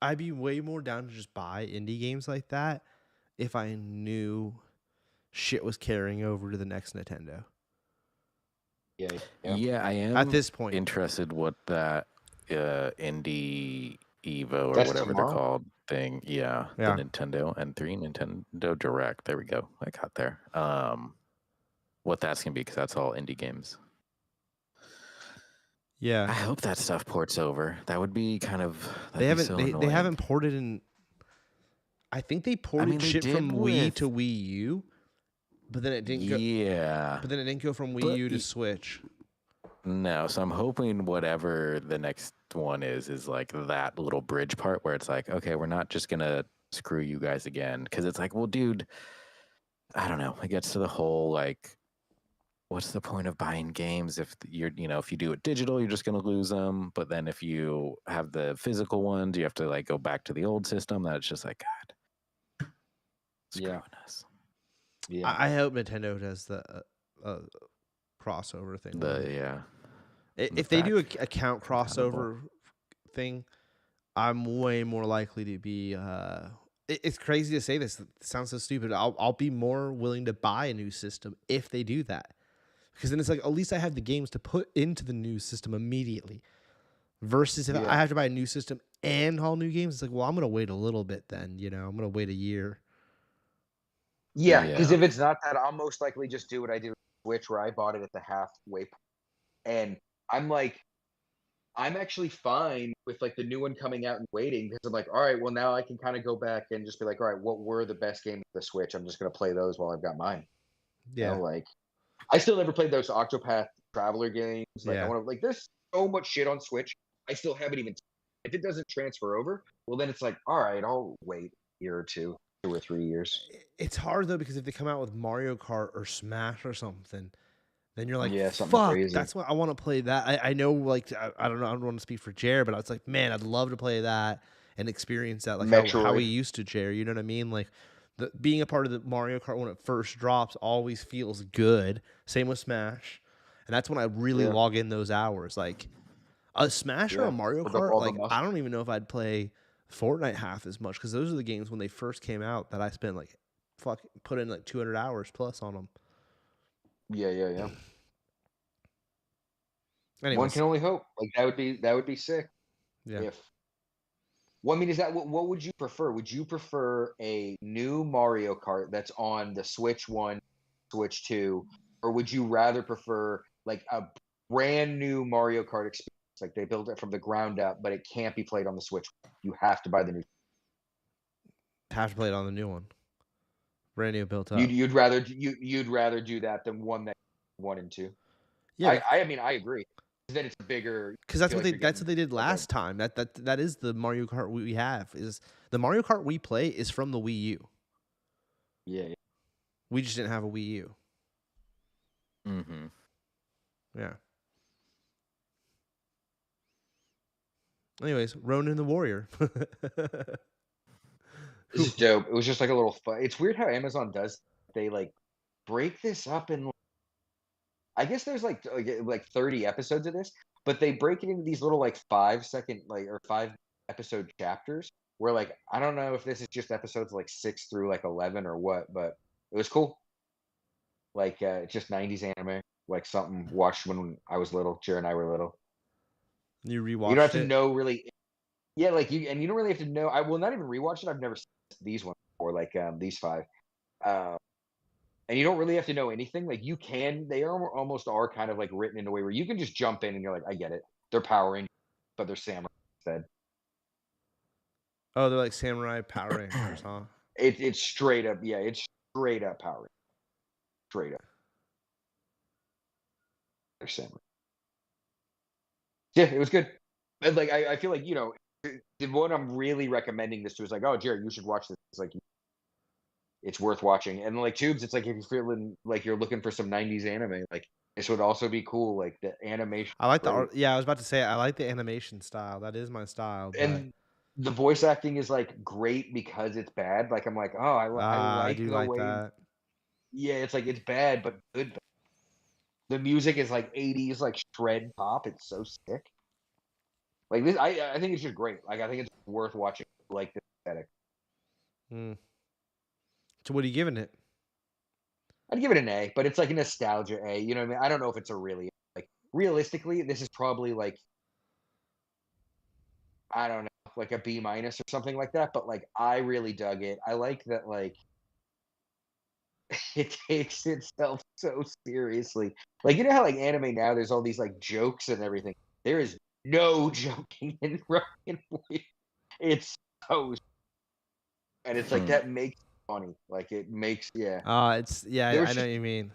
I'd be way more down to just buy indie games like that if I knew shit was carrying over to the next Nintendo. Yeah. I am at this point interested what that indie Evo or That's whatever tomorrow? they're called thing. Yeah, the Nintendo N3 Nintendo Direct. There we go. I got there. What that's gonna be, because that's all indie games. Yeah, I hope that stuff ports over. That would be kind of. They haven't. So they haven't ported in. I think they ported shit from Wii to Wii U, but then it didn't go. Yeah. But then it didn't go from Wii U to Switch. No, so I'm hoping whatever the next one is like that little bridge part where it's like, okay, we're not just gonna screw you guys again, because it's like, well, dude, I don't know. It gets to the whole like, what's the point of buying games if if you do it digital, you're just gonna lose them. But then if you have the physical ones, you have to like go back to the old system. That's just like, God, screwing us. Yeah, I hope Nintendo does the crossover thing. If they do a account crossover thing, I'm way more likely to be. It's crazy to say this. It sounds so stupid. I'll be more willing to buy a new system if they do that, because then it's like, at least I have the games to put into the new system immediately. Versus if I have to buy a new system and all new games, it's like, well, I'm gonna wait a little bit. Then I'm gonna wait a year. Yeah, because if it's not that, I'll most likely just do what I did with Switch, where I bought it at the halfway point. And I'm like, I'm actually fine with like the new one coming out and waiting, because I'm like, all right, well, now I can kind of go back and just be like, all right, what were the best games of the Switch? I'm just going to play those while I've got mine. Yeah. Like, I still never played those Octopath Traveler games. Like, I want to, like, there's so much shit on Switch. I still haven't even, if it doesn't transfer over, well, then it's like, all right, I'll wait a year or 2 or 3 years. It's hard though, because if they come out with Mario Kart or Smash or something, then you're like, fuck, crazy. That's what I want to play. That I know, like, I don't know, I don't want to speak for Jared, but I was like, man, I'd love to play that and experience that, like how we used to, Jared. You know what I mean? Like, being a part of the Mario Kart when it first drops always feels good. Same with Smash, and that's when I really log in those hours. Like a Smash or a Mario Kart, like I don't even know if I'd play Fortnite half as much, because those are the games when they first came out that I spent like put in like 200 hours plus on them. Yeah. Anyways. One can only hope. Like, that would be sick. Yeah. Well, I mean, is that what would you prefer? Would you prefer a new Mario Kart that's on the Switch 1, Switch 2, or would you rather prefer like a brand new Mario Kart experience? Like they built it from the ground up, but it can't be played on the Switch. You have to buy the new. Have to play it on the new one. Brand new, built up. You'd rather do that than one that 1 and 2. Yeah, I mean I agree. Then it's a bigger. because that's what they did last time. That is the Mario Kart we have. Is the Mario Kart we play is from the Wii U. Yeah. We just didn't have a Wii U. Mm-hmm. Yeah. Anyways, Ronan the Warrior. This is dope. It was just like a little fun. It's weird how Amazon does. They like break this up in. I guess there's like 30 episodes of this, but they break it into these little like 5-second or 5-episode chapters. Where like I don't know if this is just episodes like 6 through like 11 or what, but it was cool. Like just 90s anime, like something watched when I was little. Jared and I were little. You rewatched You don't have to it? know really. Yeah, like you don't really have to know. I will not even rewatch it. I've never seen these ones before, like these 5. And you don't really have to know anything. Like you can, they are almost are kind of like written in a way where you can just jump in and you're like, I get it. They're Power Rangers, but they're samurai instead. Oh, they're like samurai Power Rangers, huh? It's straight up, yeah, it's straight up Power Rangers. Straight up. They're samurai. Yeah, it was good. And like I feel like, the one I'm really recommending this to is like, oh, Jared, you should watch this. It's like it's worth watching. And like Tubes, it's like if you're feeling like you're looking for some 90s anime, like this would also be cool. Like the animation. I like the art. Yeah, I was about to say I like the animation style. That is my style. But And the voice acting is like great because it's bad. Like I'm like, oh, I I like do the like way. that. Yeah, it's like it's bad but good. The music is like 80s like shred pop. It's so sick. Like this, I think it's just great. Like I think it's worth watching. Like this aesthetic. So what are you giving it? I'd give it an A, but it's like a nostalgia A. You know what I mean? I don't know if it's a really like realistically. This is probably like I don't know, like a B- or something like that. But like I really dug it. I like that like it takes itself so seriously. Like you know how like anime now, there's all these like jokes and everything. There is no joking in Ryan Boy. It's so, and it's like that makes it funny. Like it makes I know what you mean.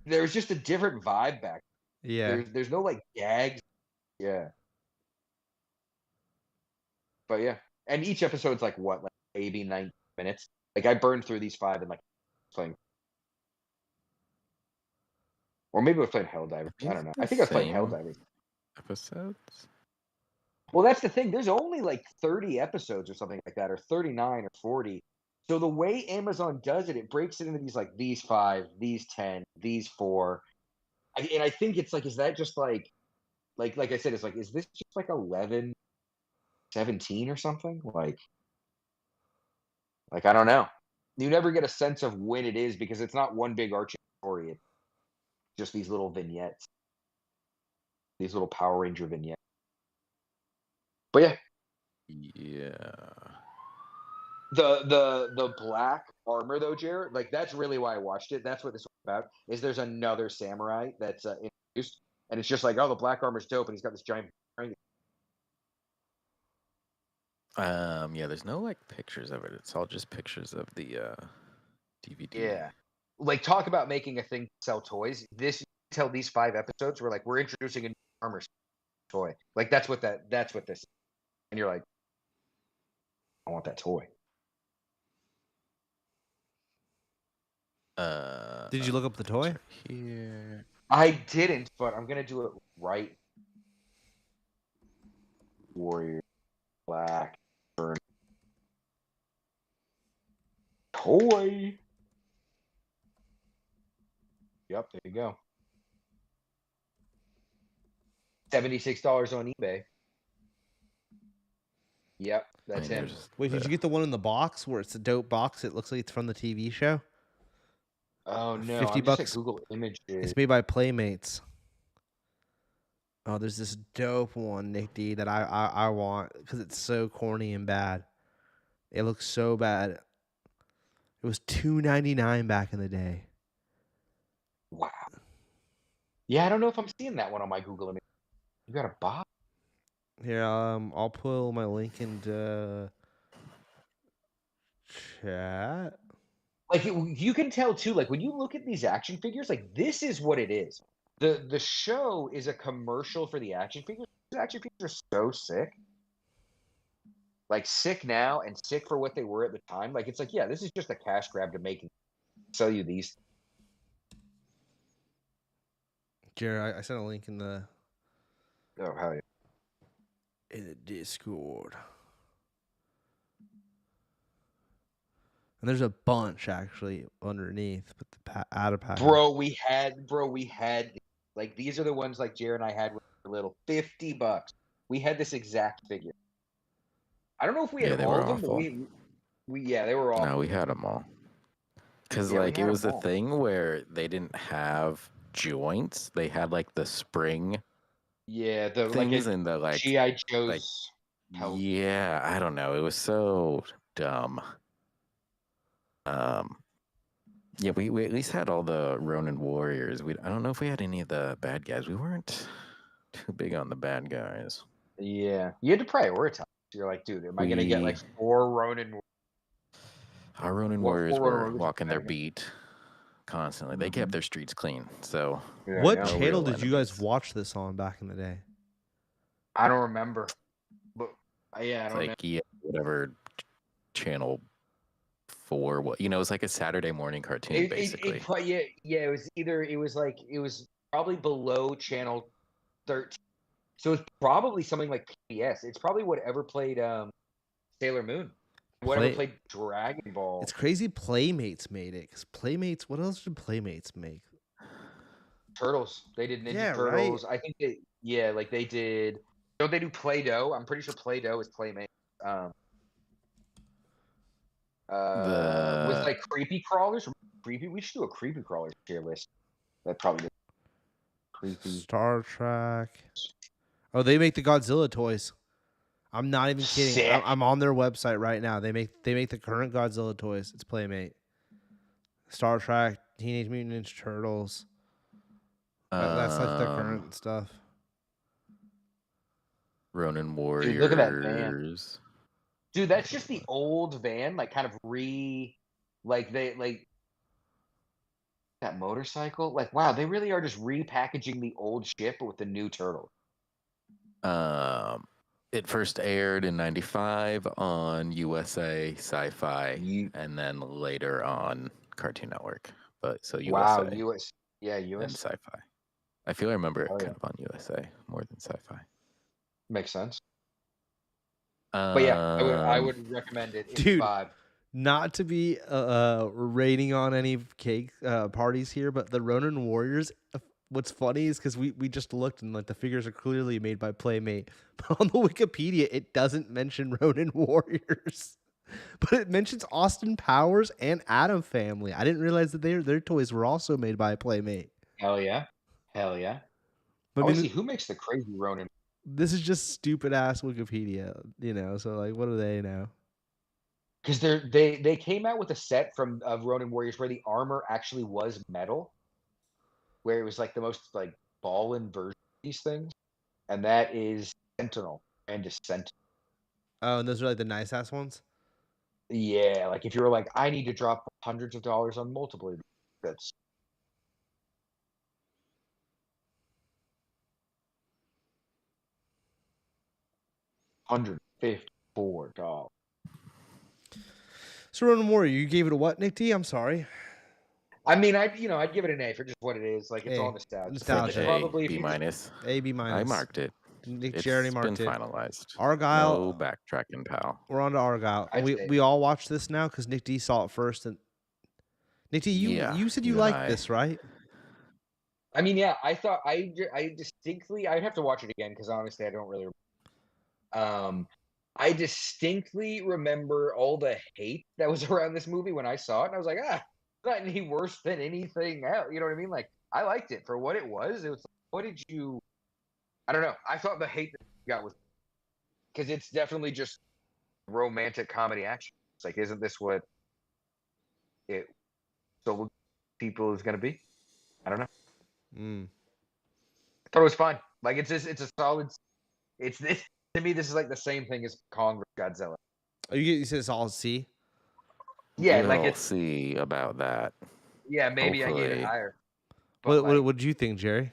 There's just a different vibe back. Yeah. There's no like gags. Yeah. But yeah, and each episode's like what, like maybe 90 minutes. Like I burned through these 5 in like playing, or maybe I was playing Helldivers. I don't know. I think I was playing Helldivers. Episodes. Well, that's the thing. There's only like 30 episodes or something like that, or 39 or 40. So the way Amazon does it, it breaks it into these 5, these 10, these 4. And I think it's like, is that just like I said, it's like, is this just like 11, 17 or something? Like I don't know. You never get a sense of when it is because it's not one big arching story. It's just these little vignettes, these little Power Ranger vignettes. But yeah. Yeah. The black armor though, Jared, like that's really why I watched it. That's what this was about. Is there's another samurai that's introduced, and it's just like, oh, the black armor's dope, and he's got this giant. Yeah, there's no like pictures of it. It's all just pictures of the DVD. Yeah. Like talk about making a thing to sell toys. This tell these 5 episodes were like we're introducing a new armor toy. Like that's what this is. And you're like, I want that toy. Did you look up the toy? Here. I didn't, but I'm gonna do it right. Warrior Black Burn toy. Yep, there you go. $76 on eBay. Yep, that's him. Wait, did you get the one in the box where it's a dope box? It looks like it's from the TV show. Oh no, $50. I'm just at Google Images. It's made by Playmates. Oh, there's this dope one, Nick D, that I want because it's so corny and bad. It looks so bad. It was $2.99 back in the day. Yeah, I don't know if I'm seeing that one on my Google image. You got a bot? Here, I'll pull my link into chat. Like you can tell too. Like when you look at these action figures, like this is what it is. The show is a commercial for the action figures. These action figures are so sick. Like sick now and sick for what they were at the time. Like it's like, yeah, this is just a cash grab to make and sell you these. Jared, I sent a link in the Oh hell yeah. Discord. And there's a bunch actually underneath, but the out of pack. Bro, we had like these are the ones like Jared and I had when we were little. $50. We had this exact figure. I don't know if we had they all were of them, awful. but we they were all. No, we had them all. Because Yeah, like it was a thing where they didn't have joints; they had like the spring. Yeah, the things like and the like GI Joe's. Like, yeah, I don't know. It was so dumb. Yeah, we at least had all the Ronin warriors. I don't know if we had any of the bad guys. We weren't too big on the bad guys. Yeah, you had to prioritize. You're like, dude, am I gonna get like 4 Ronin? Our Ronin warriors were walking their beat constantly. They kept their streets clean. So what channel did you guys watch this on back in the day? I don't remember. But yeah, I don't know. Yeah, whatever channel 4. What it was like a Saturday morning cartoon, basically. It was probably below channel 13. So it's probably something like PBS. It's probably whatever played Sailor Moon. Whatever played Dragon Ball. It's crazy Playmates made it. Because Playmates, what else did Playmates make? Turtles. They did Ninja Turtles. Right. I think they did. Don't they do Play-Doh? I'm pretty sure Play-Doh is Playmates. Was like Creepy Crawlers. Creepy. We should do a Creepy Crawlers tier list. That probably did. Creepy. Star Trek. Oh, they make the Godzilla toys. I'm not even kidding. I'm on their website right now. They make the current Godzilla toys. It's Playmate. Star Trek, Teenage Mutant Ninja Turtles. That's like the current stuff. Ronin Warriors. Dude, look at that van. Dude, that's just the old van, like kind of that motorcycle. Like, wow, they really are just repackaging the old ship with the new turtle. It first aired in '95 on USA Sci-Fi, and then later on Cartoon Network. But so USA. Wow, US and Sci-Fi. I feel I remember it kind of on USA more than Sci-Fi. Makes sense. But yeah, I would recommend it. It's dude, 5. Not to be rating on any cake parties here, but the Ronin Warriors. What's funny is because we just looked and like the figures are clearly made by Playmate, but on the Wikipedia it doesn't mention Ronin Warriors, but it mentions Austin Powers and Atom Family. I didn't realize that their toys were also made by Playmate. Hell yeah. But I see who makes the crazy Ronin. This is just stupid ass Wikipedia, So like, what do they know? Because they came out with a set of Ronin Warriors where the armor actually was metal, where it was like the most like ballin' version of these things, and that is Sentinel and Descent. Oh, and those are like the nice ass ones. Yeah, like if you were like, I need to drop hundreds of dollars on multiple, that's $154. So Ronin Warrior, you gave it a what, Nick D? I'm sorry. I mean, I'd give it an A for just what it is. Like it's all nostalgia. Probably B minus. A B minus. I marked it. Nick Jerry marked it. It's been finalized. Argyle. No backtracking, pal. We're on to Argyle. We all watched this now because Nick D saw it first. And Nick D, you said you liked this, right? I mean, yeah. I thought I distinctly. I'd have to watch it again because honestly, I don't really. I distinctly remember all the hate that was around this movie when I saw it, and I was like, it's not any worse than anything else. You know what I mean? Like, I liked it for what it was. It was like, what did you? I don't know. I thought the hate that you got was because it's definitely just romantic comedy action. It's like, isn't this what it sold people is going to be? I don't know. thought it was fine. Like it's a solid. It's this to me. This is like the same thing as Kong versus Godzilla. Oh, you said it's all C? Yeah, like We'll it's see about that. yeah. Maybe I gave it Hopefully. higher. But What did you think, Jerry?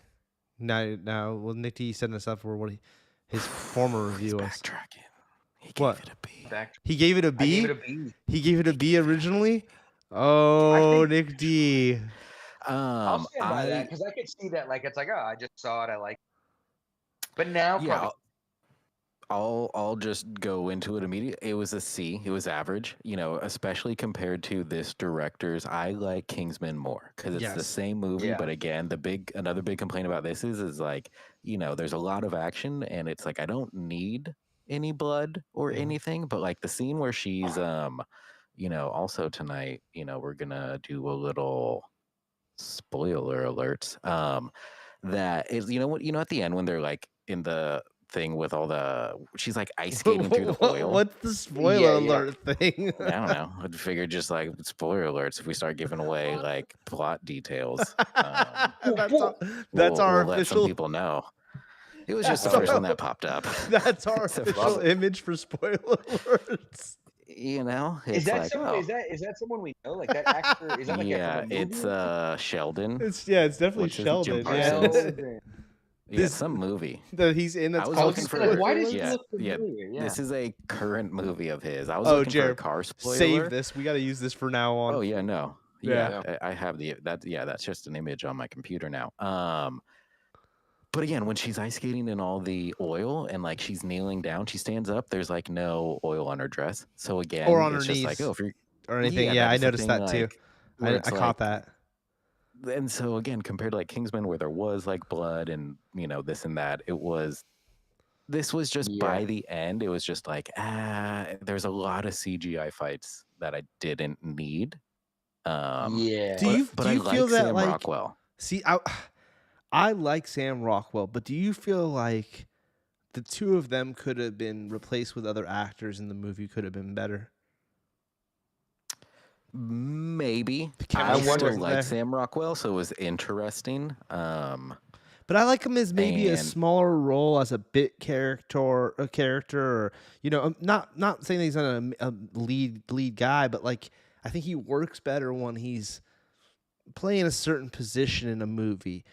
Now, well, Nick D setting us up for what his former review was. Backtracking. He What? gave it a B. He gave it a I B. gave it a B. He gave it a B originally. Oh, Nick D. I'll stand by that because I could see that. Like it's like, oh, I just saw it. I like. But now, Yeah, I'll just go into it immediately. It was a C. It was average, especially compared to this director's. I like Kingsman more because it's the same movie. Yeah. But again, another big complaint about this is like, there's a lot of action and it's like I don't need any blood or anything. But like the scene where she's, also tonight, we're gonna do a little spoiler alerts. That is, at the end when they're like in the thing with all she's like ice skating through the oil. What's the spoiler alert thing? I don't know. I figured just like spoiler alerts if we start giving away like plot details. That's our we'll official. Let some people know. It was just the first one that popped up. That's our official image for spoiler alerts. Is that like, someone? Is that someone we know? Like that actor? Is that like it's Sheldon? It's definitely Sheldon. Yeah, some movie that he's in. That's called for. Why does he look familiar? Yeah. This is a current movie of his. I was looking for a car spoiler. Save this. We got to use this for now on. Oh yeah, no. Yeah. I have that's just an image on my computer now. But again, when she's ice skating in all the oil and like she's kneeling down, she stands up. There's like no oil on her dress. So again, or on her it's knees, just like if you're or anything. Yeah, I noticed that too. I caught that. And so again, compared to like Kingsman, where there was like blood and this and that, this was just by the end, it was just like there's a lot of CGI fights that I didn't need. Do you feel that Sam like Rockwell? See, I like Sam Rockwell, but do you feel like the two of them could have been replaced with other actors and the movie could have been better? Maybe. I still like Sam Rockwell, so it was interesting. But I like him as maybe a smaller role as a bit character, or not saying that he's not a lead guy, but like I think he works better when he's playing a certain position in a movie.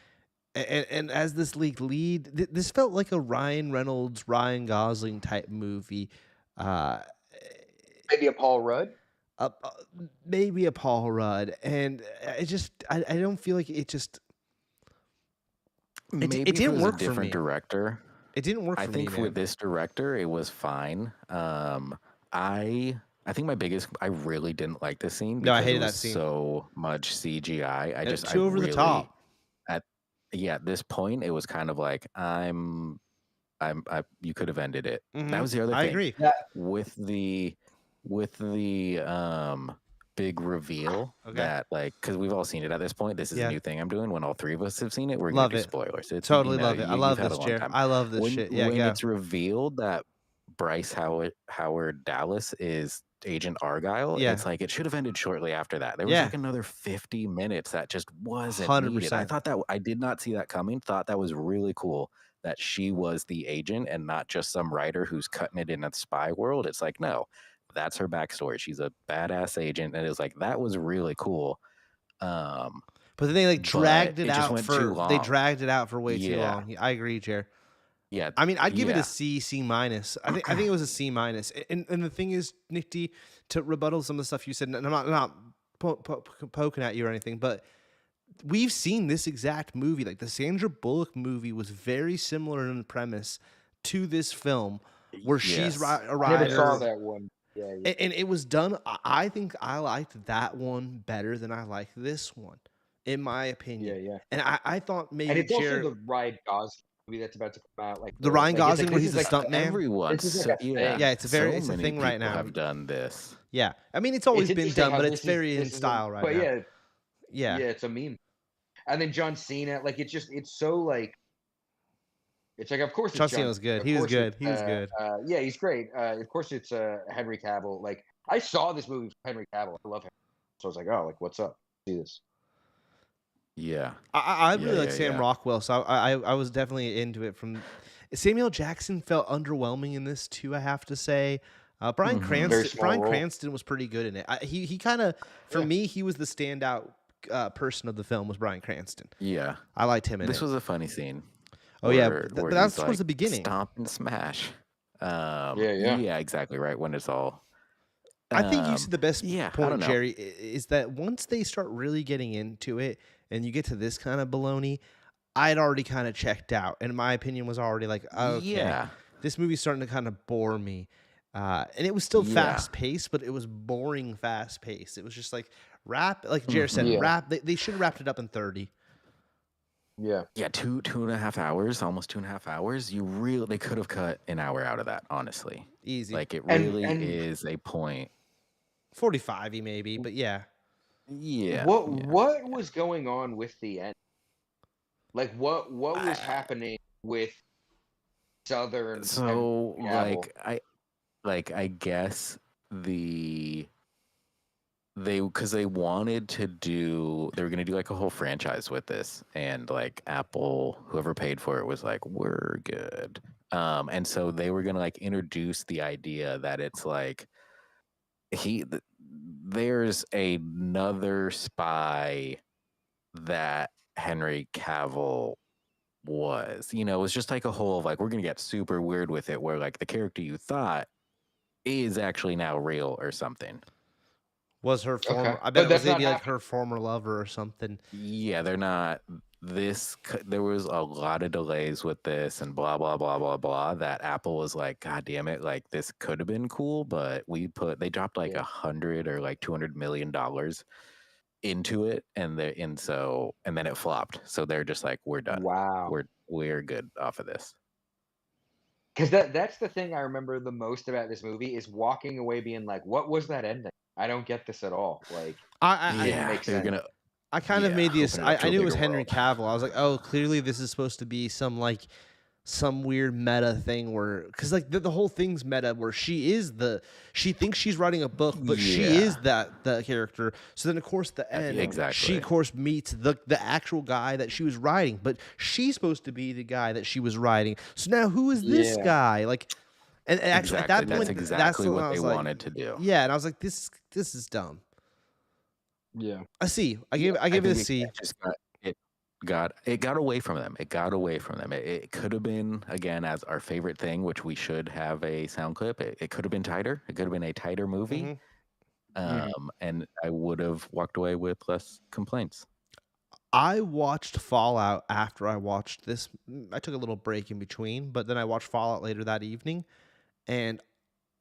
And as this lead, this felt like a Ryan Reynolds, Ryan Gosling type movie. Maybe a Paul Rudd. Maybe a Paul Rudd, and I don't feel like it just. Maybe it didn't work for a different for me. Director. It didn't work. I for think me, for man. this director, it was fine. I think I really didn't like the scene. No, I because hated it was that scene. So much CGI. Too over the top. At this point, it was kind of like you could have ended it. Mm-hmm. That was the other thing. I agree. Yeah. With the big reveal that because we've all seen it at this point. This is a new thing I'm doing. When all three of us have seen it, we're gonna do spoilers. It's, totally love it. I love this, Jared. I love this shit. Yeah, when it's revealed that Bryce Howard Dallas is Agent Argyle, it's like it should have ended shortly after that. There was like another 50 minutes that just wasn't 100%. Needed. I thought that I did not see that coming. Thought that was really cool that she was the agent and not just some writer who's cutting it in a spy world. It's like, no, that's her backstory. She's a badass agent, and it was like that was really cool. But then they like dragged it out for they dragged it out for way too long. I agree, Jared. Yeah, I mean, I'd give it a C minus. I think it was a C minus. And the thing is, Nick D, to rebuttal some of the stuff you said, and I'm not poking at you or anything, but we've seen this exact movie. Like the Sandra Bullock movie was very similar in the premise to this film, where she's a writer. I never saw that one. Yeah. And it was done. I think I liked that one better than I liked this one, in my opinion. Yeah. And I thought maybe and it's also the Ryan Gosling movie that's about to come out. Like the Ryan Gosling where he's a stunt man. Everyone, it's a thing right now. Have done this. Yeah, I mean it's always been done, but it's very in style right now. But yeah, it's a meme. And then John Cena, like it's so like. It's like, of course, John Cena was good. He was good. Yeah, he's great. Of course, it's Henry Cavill. Like, I saw this movie from Henry Cavill. I love him. So I was like, oh, like, what's up? See this. Yeah. I Yeah, really like yeah, Sam yeah. Rockwell, so I was definitely into it. From Samuel Jackson felt underwhelming in this too, I have to say. Bryan Mhm. Very Cranston small Bryan role. Cranston was pretty good in it. He kind of, for Yeah. me, he was the standout person of the film, was Bryan Cranston. Yeah. I liked him in This it. was a funny scene Oh yeah, where but he's that's towards like the beginning. stomp and smash. Yeah. Yeah, exactly right when it's all I think you said the best yeah, I point, don't know. Jerry, is that once they start really getting into it and you get to this kind of baloney, I'd already kind of checked out. And my opinion was already like, okay, Yeah. this movie's starting to kind of bore me. And it was still Yeah. fast paced, but it was boring fast paced. It was just like like Jared said, Mhm. Yeah. They should have wrapped it up in 30. Yeah. Yeah, 2.5 hours, almost 2.5 hours. They could have cut an hour out of that, honestly. Easy. Like it And really and is a point. 45 maybe, but yeah. Yeah. what Yeah. what was going on with the end? Like what was happening with Southern and So Cavill? I guess because they wanted to they were going to do like a whole franchise with this, and like Apple, whoever paid for it, was like, we're good. And so they were going to like introduce the idea that it's like there's another spy that Henry Cavill was. It was just like a whole of like, we're going to get super weird with it, where like the character you thought is actually now real or something. Was her Okay. former, I bet But it was that's not maybe like happening. her former lover or something. Yeah, they're not. There was a lot of delays with this and blah blah blah blah blah. That Apple was like, God damn it! Like this could have been cool, but they dropped like Yeah. 100 or like $200 million into it, and then it flopped. So they're just like, we're done. Wow. We're good off of this. Because that's the thing I remember the most about this movie is walking away being like, what was that ending? I don't get this at all. Like didn't make they're sense. gonna. I kind of made this. Open it up to I a knew it was bigger Henry world. Cavill. I was like, oh, clearly this is supposed to be some weird meta thing where, because like the whole thing's meta where she thinks she's writing a book, but she Yeah. is the character. So then of course the end, exactly. she of course meets the actual guy that she was writing, but she's supposed to be the guy that she was writing. So now who is this Yeah. guy? Like, and actually at that point, That's exactly when what I they was like, wanted to do. yeah, and I was like, this is dumb. Yeah. A C. I give I it a think C. it got away from them. It got away from them. It could have been, again, as our favorite thing, which we should have a sound clip. It could have been tighter. It could have been a tighter movie. And I would have walked away with less complaints. I watched Fallout after I watched this. I took a little break in between, but then I watched Fallout later that evening. And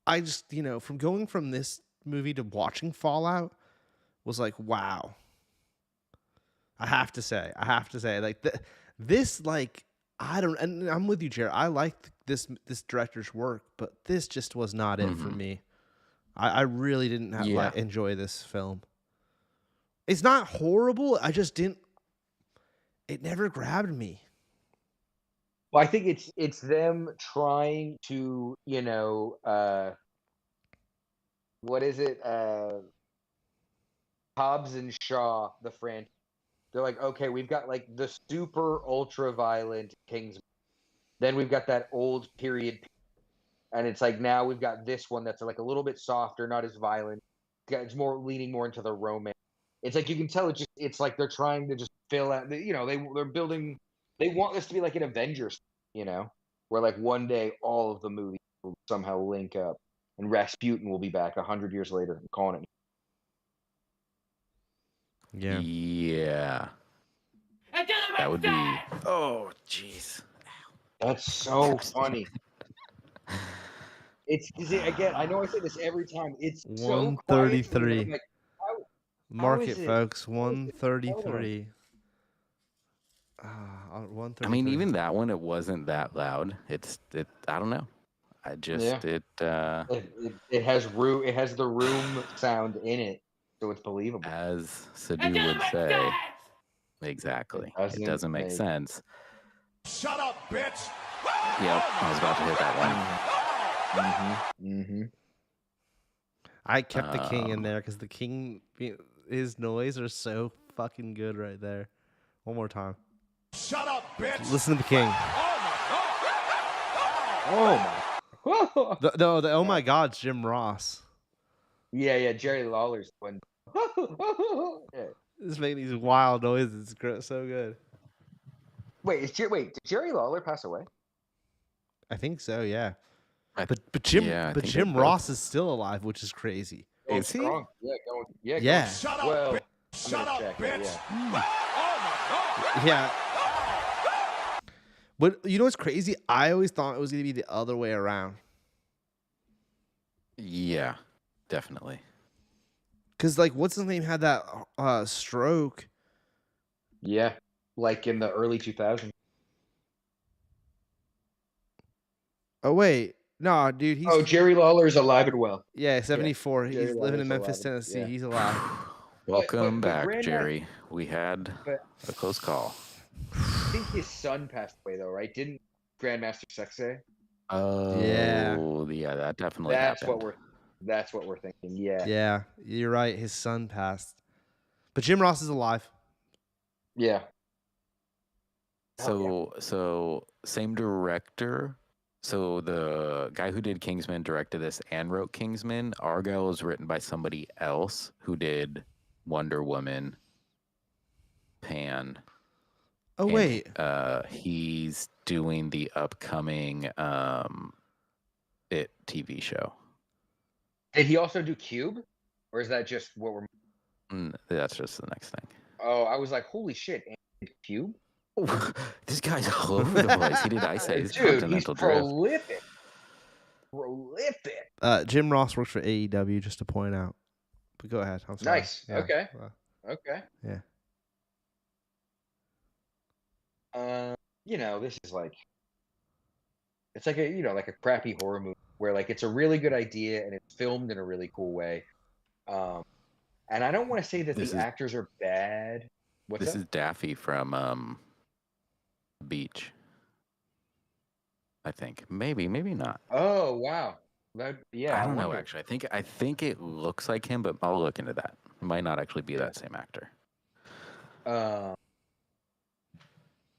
I just, from going from this movie to watching Fallout was like, wow. I have to say, like this, like, I don't, and I'm with you, Jared. I like this director's work, but this just was not it for me. I really didn't enjoy this film. It's not horrible. I just didn't. It never grabbed me. Well, I think it's them trying to, what is it? Hobbs and Shaw, the franchise. They're like, okay, we've got like the super ultra violent Kings. Then we've got that old period, and it's like now we've got this one that's like a little bit softer, not as violent. It's more leaning more into the romance. It's like you can tell it's like they're trying to just fill out. They're building. They want this to be like an Avengers, where like one day all of the movies will somehow link up, and Rasputin will be back 100 years later and calling it. Yeah. That would be. Oh, jeez. That's so funny. It's again. I know I say this every time. It's so quiet to me, 133. I'm like, Mark is it, it? folks. 133. 133. I mean, even that one, it wasn't that loud. I don't know. I just It has room. It has the room sound in it, so it's believable. As Sadu would say, exactly. It doesn't make sense. Shut up, bitch! Yep, I was about to hit that one. I kept the king in there because the king, his noise are so fucking good right there. One more time. Shut up, bitch. Listen to the king. Oh my. The oh my God, Jim Ross. Yeah, Jerry Lawler's one. Yeah. This making these wild noises. It's so good. Wait, did Jerry Lawler pass away? I think so. Yeah. I But think Jim they Ross both- is still alive, which is crazy. Going Is he? strong. Yeah, Yeah. Shut up, Well, bitch. Shut up, check bitch. it, Yeah. But you know what's crazy? I always thought it was gonna be the other way around. Yeah, definitely. Cause like, what's his name had that stroke? Yeah, like in the early 2000s. Oh wait, no, dude, he's Jerry Lawler's alive and well. 74. Jerry He's living in Lawler's Memphis, alive. Tennessee. Yeah. He's alive. Welcome back, Grandma- Jerry. We had But a close call. I think his son passed away though, right? Didn't Grandmaster Sex say? Oh, yeah, that definitely happened. That's what we're thinking. Yeah. Yeah, you're right. His son passed, but Jim Ross is alive. Yeah. So same director. So the guy who did Kingsman directed this and wrote Kingsman. Argyle was written by somebody else who did Wonder Woman, Pan. Oh and, wait, he's doing the upcoming It TV show. Did he also do Cube, or is that just what we're? That's just the next thing. Oh, I was like, holy shit, and Cube. This guy's all over the place. He did Ice Age, Dude, he's Continental Drift. prolific. Jim Ross works for AEW, just to point out. But go ahead. I'm sorry. Nice. Yeah. Okay. Okay. Yeah. This is like, it's like a crappy horror movie where like it's a really good idea and it's filmed in a really cool way. And I don't want to say that the actors are bad. This is Daffy from Beach. I think maybe not. Oh wow. I don't know actually. I think it looks like him, but I'll look into that. It might not actually be that same actor.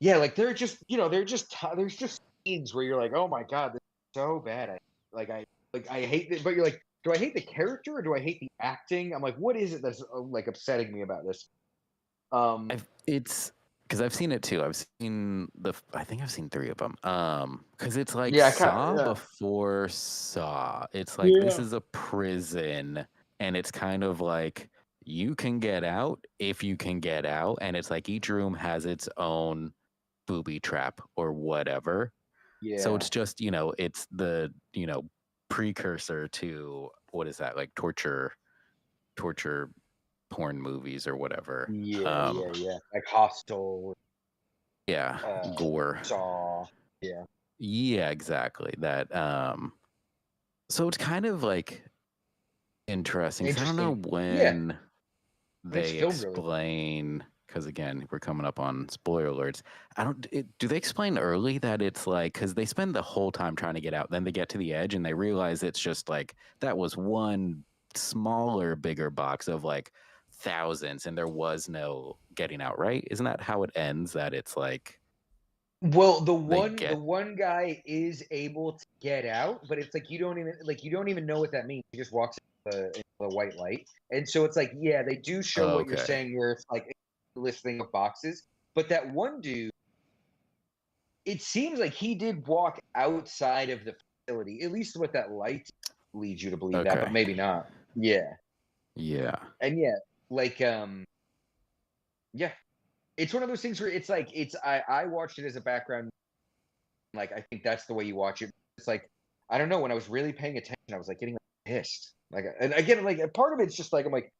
Yeah, like there's just scenes where you're like, oh my god, this is so bad. I hate it, but you're like, do I hate the character or do I hate the acting? I'm like, what is it that's like upsetting me about this? It's because I've seen it too. I think I've seen 3 of them. Because it's like before Saw. It's like this is a prison, and it's kind of like you can get out if you can get out, and it's like each room has its own booby trap or whatever. Yeah. So it's just it's the precursor to what is that, like torture porn movies or whatever. Yeah. Like Hostel. Yeah, gore. Saw. Yeah. Yeah, exactly. That. So it's kind of like interesting. I don't know when they explain. Because again, we're coming up on spoiler alerts. Do they explain early that it's like, because they spend the whole time trying to get out, then they get to the edge and they realize it's just like that was one smaller, bigger box of like thousands, and there was no getting out, right? Isn't that how it ends? That it's like, well, the one guy is able to get out, but it's like you don't even know what that means. He just walks into the white light, and so it's like, yeah, they do show what you're saying, where it's like listing of boxes, but that one dude, it seems like he did walk outside of the facility, at least what that light leads you to believe that, but maybe not. Yeah And it's one of those things where it's like I watched it as a background, like I think that's the way you watch it. It's like, I don't know, when I was really paying attention, I was like getting pissed, like, and again, like a part of it's just like, I'm like,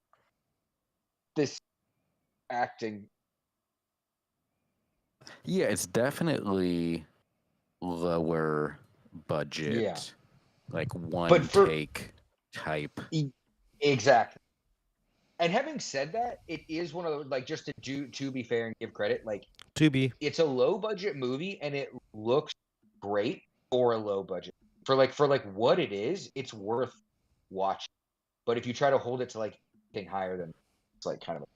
this acting. Yeah, it's definitely lower budget, like one take type. Exactly. And having said that, it is one of those, like, just to be fair and give credit, like, it's a low budget movie and it looks great for a low budget. For what it is, it's worth watching. But if you try to hold it to like anything higher than, it's like kind of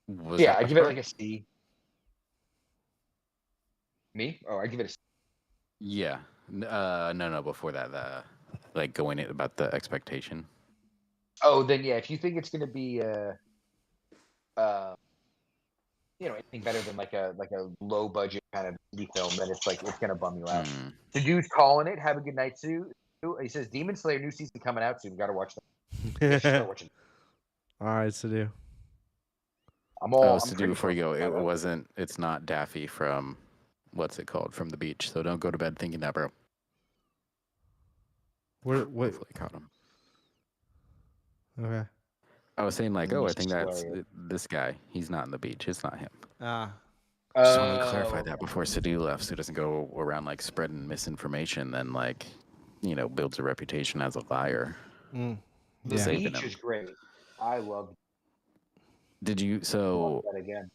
I give it like a C. Me? Oh, I give it a C. Yeah. No. Before that, like going in about the expectation. Oh, then yeah. If you think it's gonna be anything better than like a low budget kind of indie film, then it's gonna bum you out. The dude's calling it. Have a good night, Sue. He says Demon Slayer new season coming out soon. Got to watch that. Start watching. All right, Sadu. I'm all. Sadu, before you go, it's not Daffy from, what's it called, From the Beach. So don't go to bed thinking that, bro. What? Hopefully caught him. Okay. I was saying I think that's this guy. He's not in the beach. It's not him. Just want to clarify that before Sadu left, so he doesn't go around spreading misinformation, then builds a reputation as a liar. The Beach is great. I love. Did you? So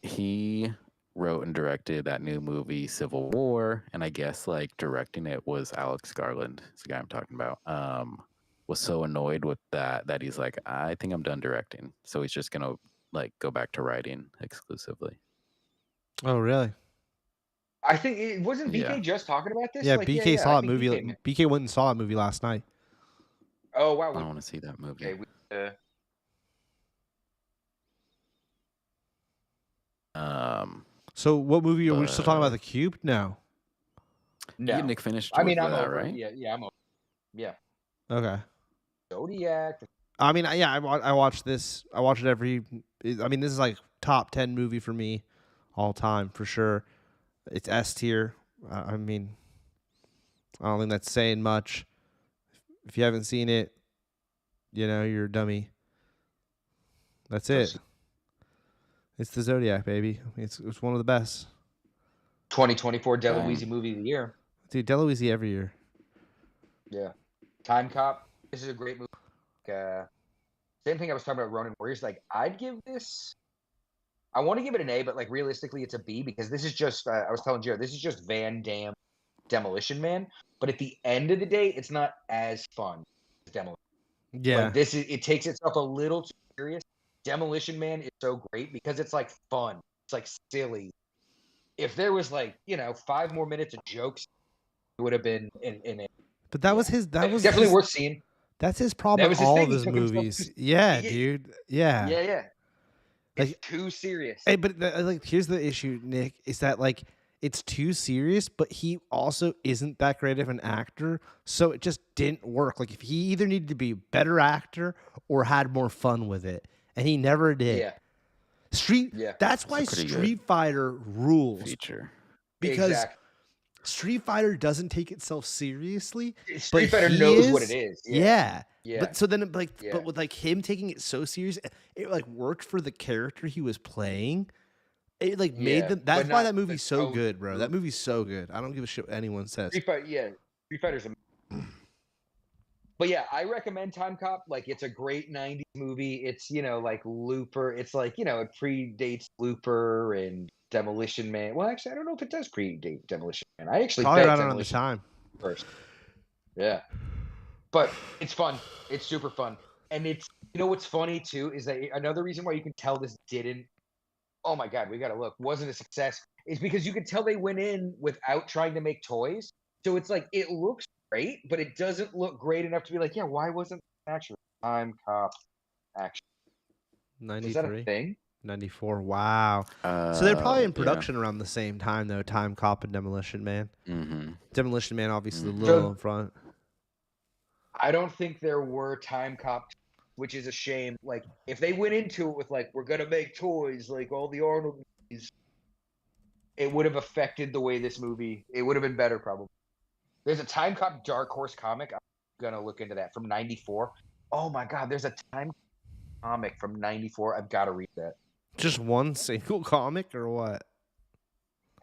he wrote and directed that new movie Civil War, and I guess directing it was Alex Garland. It's the guy I'm talking about. Was so annoyed with that he's like, I think I'm done directing. So he's just gonna go back to writing exclusively. Oh, really? I think it wasn't BK just talking about this. Yeah, BK saw a movie. BK went and saw a movie last night. Oh wow! I want to see that movie. Okay, So what movie are we still talking about? The Cube? No. No. Nick finished. I'm over, right? Yeah, I'm over. Yeah. Okay. Zodiac. I mean, I watch this. I watch it every. I mean, this is top 10 movie for me, all time for sure. It's S tier. I mean, I don't think that's saying much. If you haven't seen it, you're a dummy. That's it. It's the Zodiac, baby. It's one of the best. 2024 DeLuise movie of the year. Dude, DeLuise every year. Yeah. Time Cop. This is a great movie. Same thing I was talking about Ronin Warriors. I'd give this. I want to give it an A, but realistically, it's a B because this is just. I was telling Jared, this is just Van Damme, Demolition Man. But at the end of the day, it's not as fun as Demolition. Yeah. It takes itself a little too serious. Demolition Man is so great because it's fun. It's silly. If there was 5 more minutes of jokes, it would have been in it. But that was his. That was definitely worth seeing. That's his problem with all of his movies. Yeah, dude. Yeah. Yeah. It's too serious. Hey, but here's the issue, Nick, is that it's too serious, but he also isn't that great of an actor, so it just didn't work. If he either needed to be a better actor or had more fun with it, and he never did. Yeah. That's why Street Fighter rules. Feature. Because Street Fighter doesn't take itself seriously. Street Fighter knows what it is. Yeah. But so then but with him taking it so serious, it worked for the character he was playing. It made them. That's why that movie's so good, bro. That movie's so good. I don't give a shit what anyone says. Street Fighter's amazing. But yeah, I recommend Time Cop. It's a great 90s movie. It's, Looper. It's it predates Looper and Demolition Man. Well, actually, I don't know if it does predate Demolition Man. I actually probably bet around the time first. Yeah. But it's fun. It's super fun. And it's, what's funny too is that another reason why you can tell this didn't, oh my God, we got to look, wasn't a success is because you could tell they went in without trying to make toys. So it's it looks great, but it doesn't look great enough to be why wasn't it actually Time Cop action? 93? Is that a thing? 94. Wow. So they're probably in production around the same time, though. Time Cop and Demolition Man. Mm-hmm. Demolition Man, obviously, a little in front. I don't think there were Time Cop, which is a shame. If they went into it with we're gonna make toys all the Arnold movies, it would have affected the way this movie. It would have been better, probably. There's a Time Cop Dark Horse comic. I'm gonna look into that from '94. Oh my God, there's a Time comic from '94. I've got to read that. Just one single comic or what?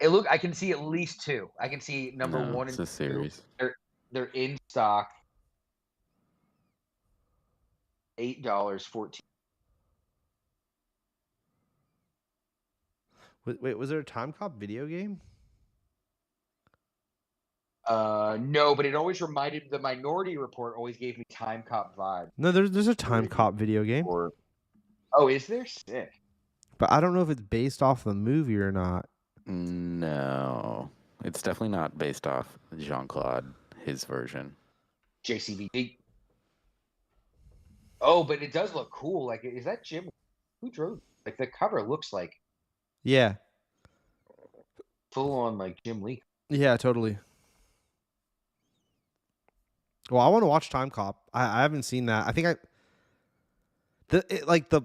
I can see at least 2. I can see number 1 and 2. It's a series. They're in stock. $8.14. Wait, was there a Time Cop video game? No, but it always reminded the Minority Report always gave me Time Cop vibe. No, there's a Time Cop video game. Oh, is there? Sick. But I don't know if it's based off the movie or not. No, it's definitely not based off Jean-Claude, his version. JCVD. Oh, but it does look cool. Like, is that Jim? Who drove? Like, the cover looks like Yeah. full on like Jim Lee. Yeah, totally. Well, I want to watch Time Cop. I haven't seen that. I think the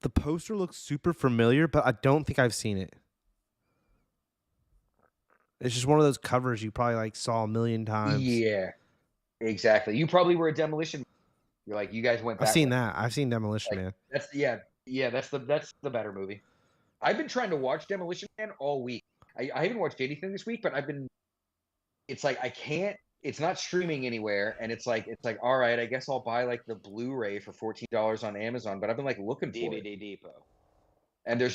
poster looks super familiar, but I don't think I've seen it. It's just one of those covers you probably like saw a million times. Yeah, exactly. You probably were a Demolition. You're like, you guys went. I've seen that. I've seen Demolition like, Man. That's that's the better movie. I've been trying to watch Demolition Man all week. I haven't watched anything this week, but it's like I can't. It's not streaming anywhere, and it's like all right. I guess I'll buy like the Blu-ray for $14 on Amazon. But I've been like looking for DVD Depot. And there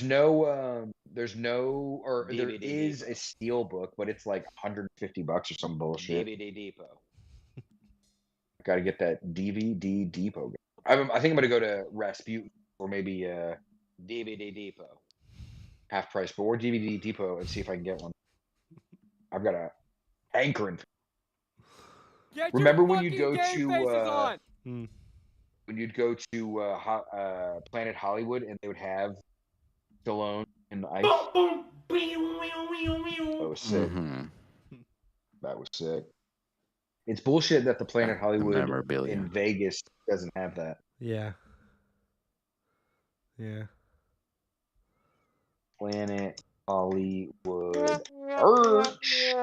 is a steel book, but it's like $150 or some bullshit. DVD Depot. Got to get that DVD Depot. I think I'm gonna go to Rasputin or maybe DVD Depot. Half price, but or DVD Depot and see if I can get one. I've got a hankering. Remember when you'd go to Planet Hollywood and they would have Stallone and Ice? That was sick. That was sick. It's bullshit that the Planet Hollywood in Vegas doesn't have that. Yeah. Yeah. Planet Hollywood merch.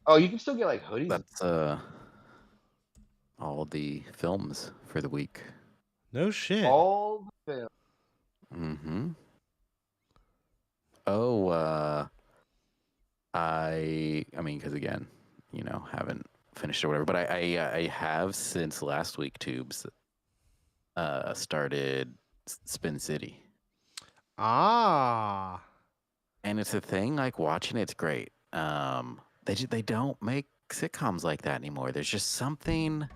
Oh, you can still get like hoodies. That's all the films for the week. No shit. All the films. Mm-hmm. Oh, I mean, because again, haven't finished or whatever, but I have since last week. Tubes started Spin City. Ah. And it's a thing. Like watching it's great. They don't make sitcoms like that anymore. There's just something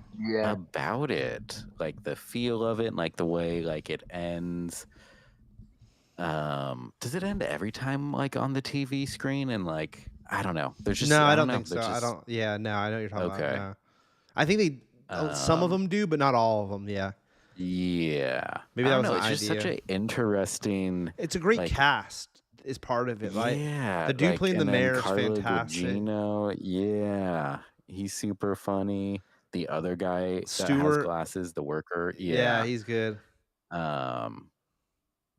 about it, like the feel of it, and like the way like it ends. Does it end every time like on the TV screen? And like I don't know. There's just I don't know. think so. Just... I don't. Yeah, no, I know what you're talking okay. about. No. I think they some of them do, but not all of them. Yeah. Yeah. Maybe that was an it's idea. Just such an interesting. It's a great cast. Is part of it, right? Yeah. The dude playing the mayor is Carlo fantastic. Gugino, yeah, he's super funny. The other guy that has glasses, the worker, yeah, he's good. Yeah,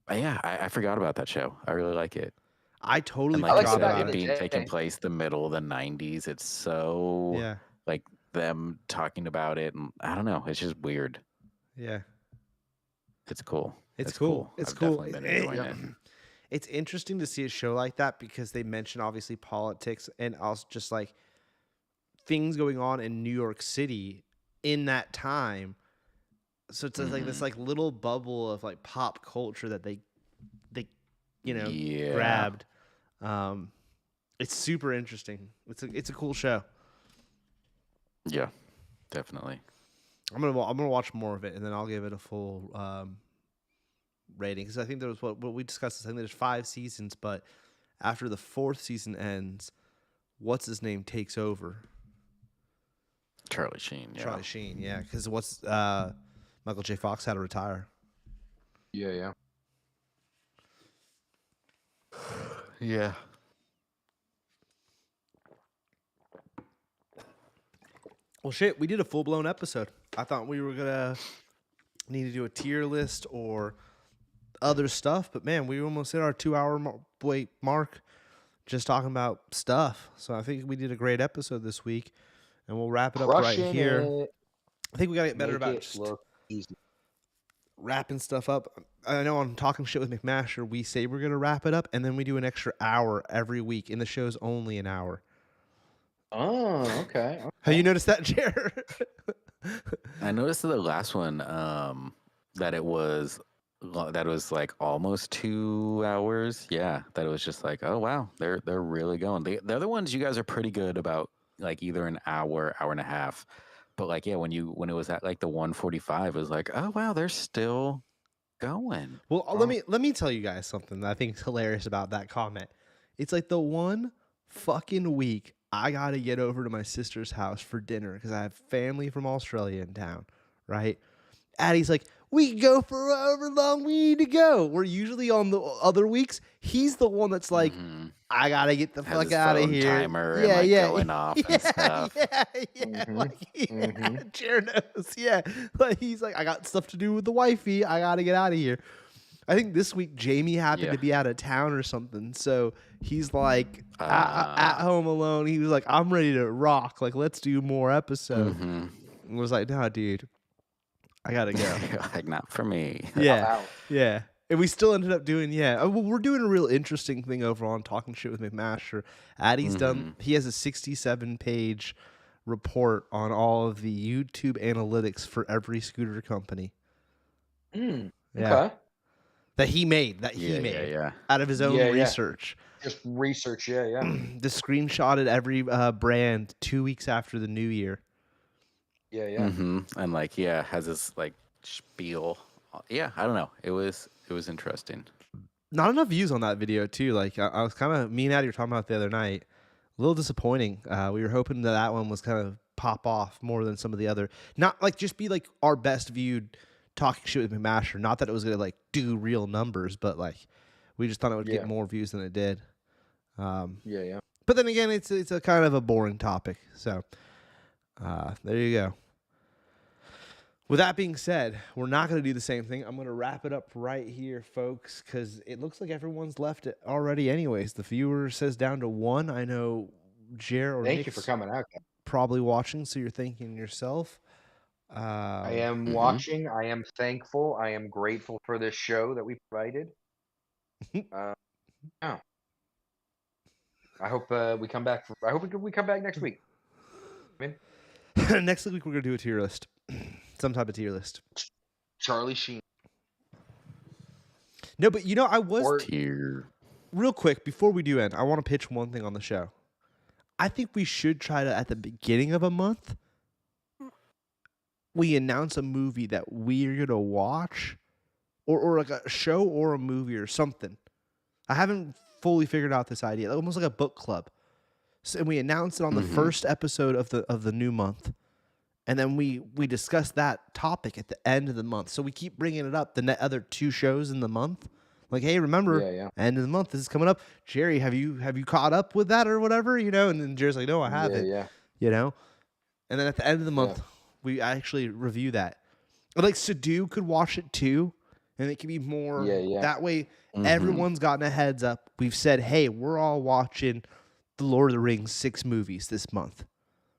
I forgot about that show. I really like it. I totally forgot about it being taking place the middle of the 90s. It's so like them talking about it, and I don't know. It's just weird. Yeah, it's cool. It's cool. It's cool. Definitely been enjoying it. It's interesting to see a show like that because they mention obviously politics and also just like things going on in New York City in that time. So it's like this like little bubble of like pop culture that they grabbed. It's super interesting. It's a cool show. Yeah, definitely. I'm gonna watch more of it and then I'll give it a full rating because I think there was what we discussed. I think there's 5 seasons, but after the 4th season ends, what's his name takes over? Charlie Sheen. Yeah. Charlie Sheen. Yeah, because Michael J. Fox had to retire. Yeah. Yeah. Well, shit, we did a full-blown episode. I thought we were gonna need to do a tier list or other stuff, but man, we almost hit our 2-hour mark just talking about stuff. So I think we did a great episode this week, and we'll wrap it up right here. I think we gotta get better about just wrapping stuff up. I know on Talking Shit with McMaster, we say we're gonna wrap it up, and then we do an extra hour every week, and the show's only an hour. Oh, okay. Have you noticed that, Jared? I noticed the last one that it was like almost 2 hours. Yeah, that it was just like, oh wow, they're really going. The other ones, you guys are pretty good about like either an hour, hour and a half, But like, yeah, when it was at like the 145, it was like, oh wow, they're still going. Well, let me tell you guys something that I think is hilarious about that comment. It's like the one fucking week I got to get over to my sister's house for dinner because I have family from Australia in town, right? Addie's like, we can go for however long we need to go. We're usually on the other weeks. He's the one that's like, I gotta get the Has fuck his out of phone here. timer and like going off and stuff. Like, Jared knows. Yeah, like he's like, I got stuff to do with the wifey. I gotta get out of here. I think this week Jamie happened to be out of town or something, so he's like at home alone. He was like, I'm ready to rock. Like, let's do more episodes. And was like, nah, dude, I gotta go. Like, not for me. Yeah, yeah. And we still ended up doing, we're doing a real interesting thing over on Talking Shit with McMaster. Addie's done, he has a 67-page report on all of the YouTube analytics for every scooter company. Okay. That he made, out of his own research. Just research, the screenshotted every brand 2 weeks after the new year. And like, has this like spiel. Yeah, I don't know. It was interesting. Not enough views on that video too. Like I was kind of, me and Addie were talking about the other night. A little disappointing. We were hoping that one was kind of pop off more than some of the other. Not like just be like our best viewed Talking Shit with McMaster. Not that it was gonna like do real numbers, but like we just thought it would get more views than it did. But then again, it's a kind of a boring topic. So there you go. With that being said, we're not going to do the same thing. I'm going to wrap it up right here, folks, because it looks like everyone's left it already anyways. The viewer says down to 1. I know Jer or Thank you for coming out. Probably watching, so you're thanking yourself. I am watching. I am thankful. I am grateful for this show that we provided. I hope we come back. I hope we come back next week. Next week we're going to do a tier list. Some type of tier list. Charlie Sheen. No, but I was tier. Real quick before we do end, I want to pitch one thing on the show. I think we should try to, at the beginning of a month, we announce a movie that we're gonna watch, or like a show or a movie or something. I haven't fully figured out this idea, almost like a book club. So, and we announce it on the first episode of the new month. And then we discuss that topic at the end of the month. So we keep bringing it up the other 2 shows in the month. Like, hey, remember, end of the month, this is coming up. Jerry, have you caught up with that or whatever? And then Jerry's like, no, I haven't. And then at the end of the month, we actually review that. Like, Sadu could watch it too. And it could be more. That way, everyone's gotten a heads up. We've said, hey, we're all watching the Lord of the Rings 6 movies this month.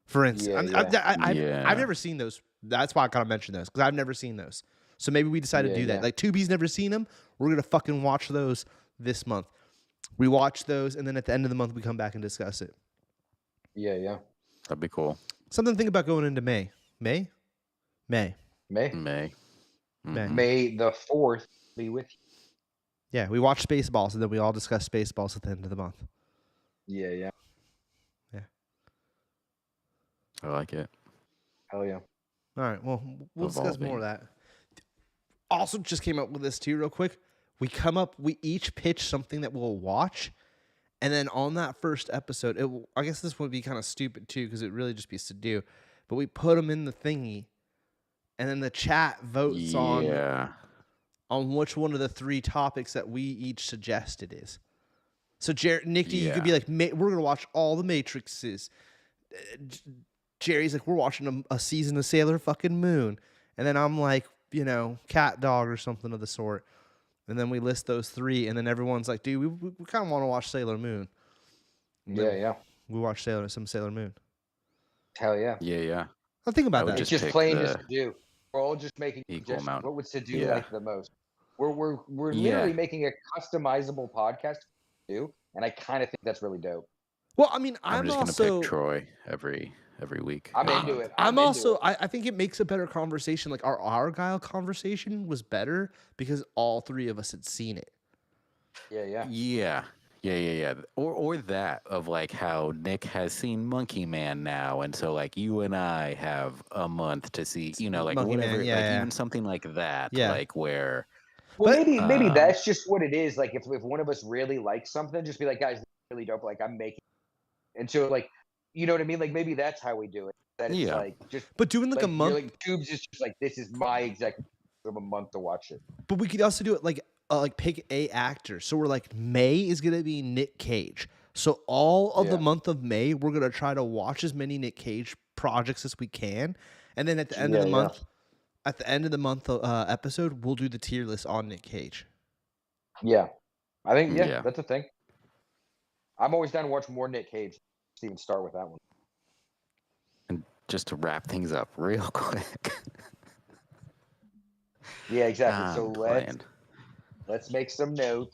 For instance, I've never seen those. That's why I kind of mentioned those, because I've never seen those. So maybe we decided to do that. Like, Tubi's never seen them. We're going to fucking watch those this month. We watch those, and then at the end of the month, we come back and discuss it. Yeah. That'd be cool. Something to think about going into May. May the 4th be with you. Yeah, we watch Spaceballs, and then we all discuss Spaceballs at the end of the month. Yeah. I like it. Hell yeah. All right, well, we'll discuss more of that. Also, just came up with this too real quick. We each pitch something that we'll watch, and then on that first episode, I guess this would be kind of stupid too, because it'd really just be to do, but we put them in the thingy, and then the chat votes on which one of the 3 topics that we each suggested is. So, Nikki, you could be like, we're going to watch all the Matrixes. Jerry's like, we're watching a season of Sailor fucking Moon. And then I'm like, Cat Dog or something of the sort. And then we list those 3. And then everyone's like, dude, we kind of want to watch Sailor Moon. Yeah. We watch some Sailor Moon. Hell yeah. Yeah. I'll think about that. It's just plain as Sadu. We're all just making equal amount. What would Sadu like the most? We're literally making a customizable podcast for Sadu, and I kind of think that's really dope. Well, I mean, I'm just gonna pick Troy every week. I'm into it. I think it makes a better conversation. Like our Argyle conversation was better because all 3 of us had seen it. Yeah. Yeah. Or that of like how Nick has seen Monkey Man now, and so like you and I have a month to see, like Monkey Man, whatever, yeah, like yeah. even something like that, Yeah. like where. Well, But- maybe that's just what it is. Like if one of us really likes something, just be like, guys, this is really dope. Like I'm making, and so like, you know what I mean? Like maybe that's how we do it. That it's Yeah. like just. But doing like a You're month, like Tubes is just like this is my exact of a month to watch it. but we could also do it like pick a actor. So we're like May is gonna be Nick Cage. So all of the month of May, we're gonna try to watch as many Nick Cage projects as we can, and then at the end of the month, episode, we'll do the tier list on Nick Cage. Yeah, I think Yeah. that's a thing. I'm always down to watch more Nick Cage. Let's even start with that one. And just to wrap things up real quick. Yeah, exactly. I'm So playing. let's make some notes.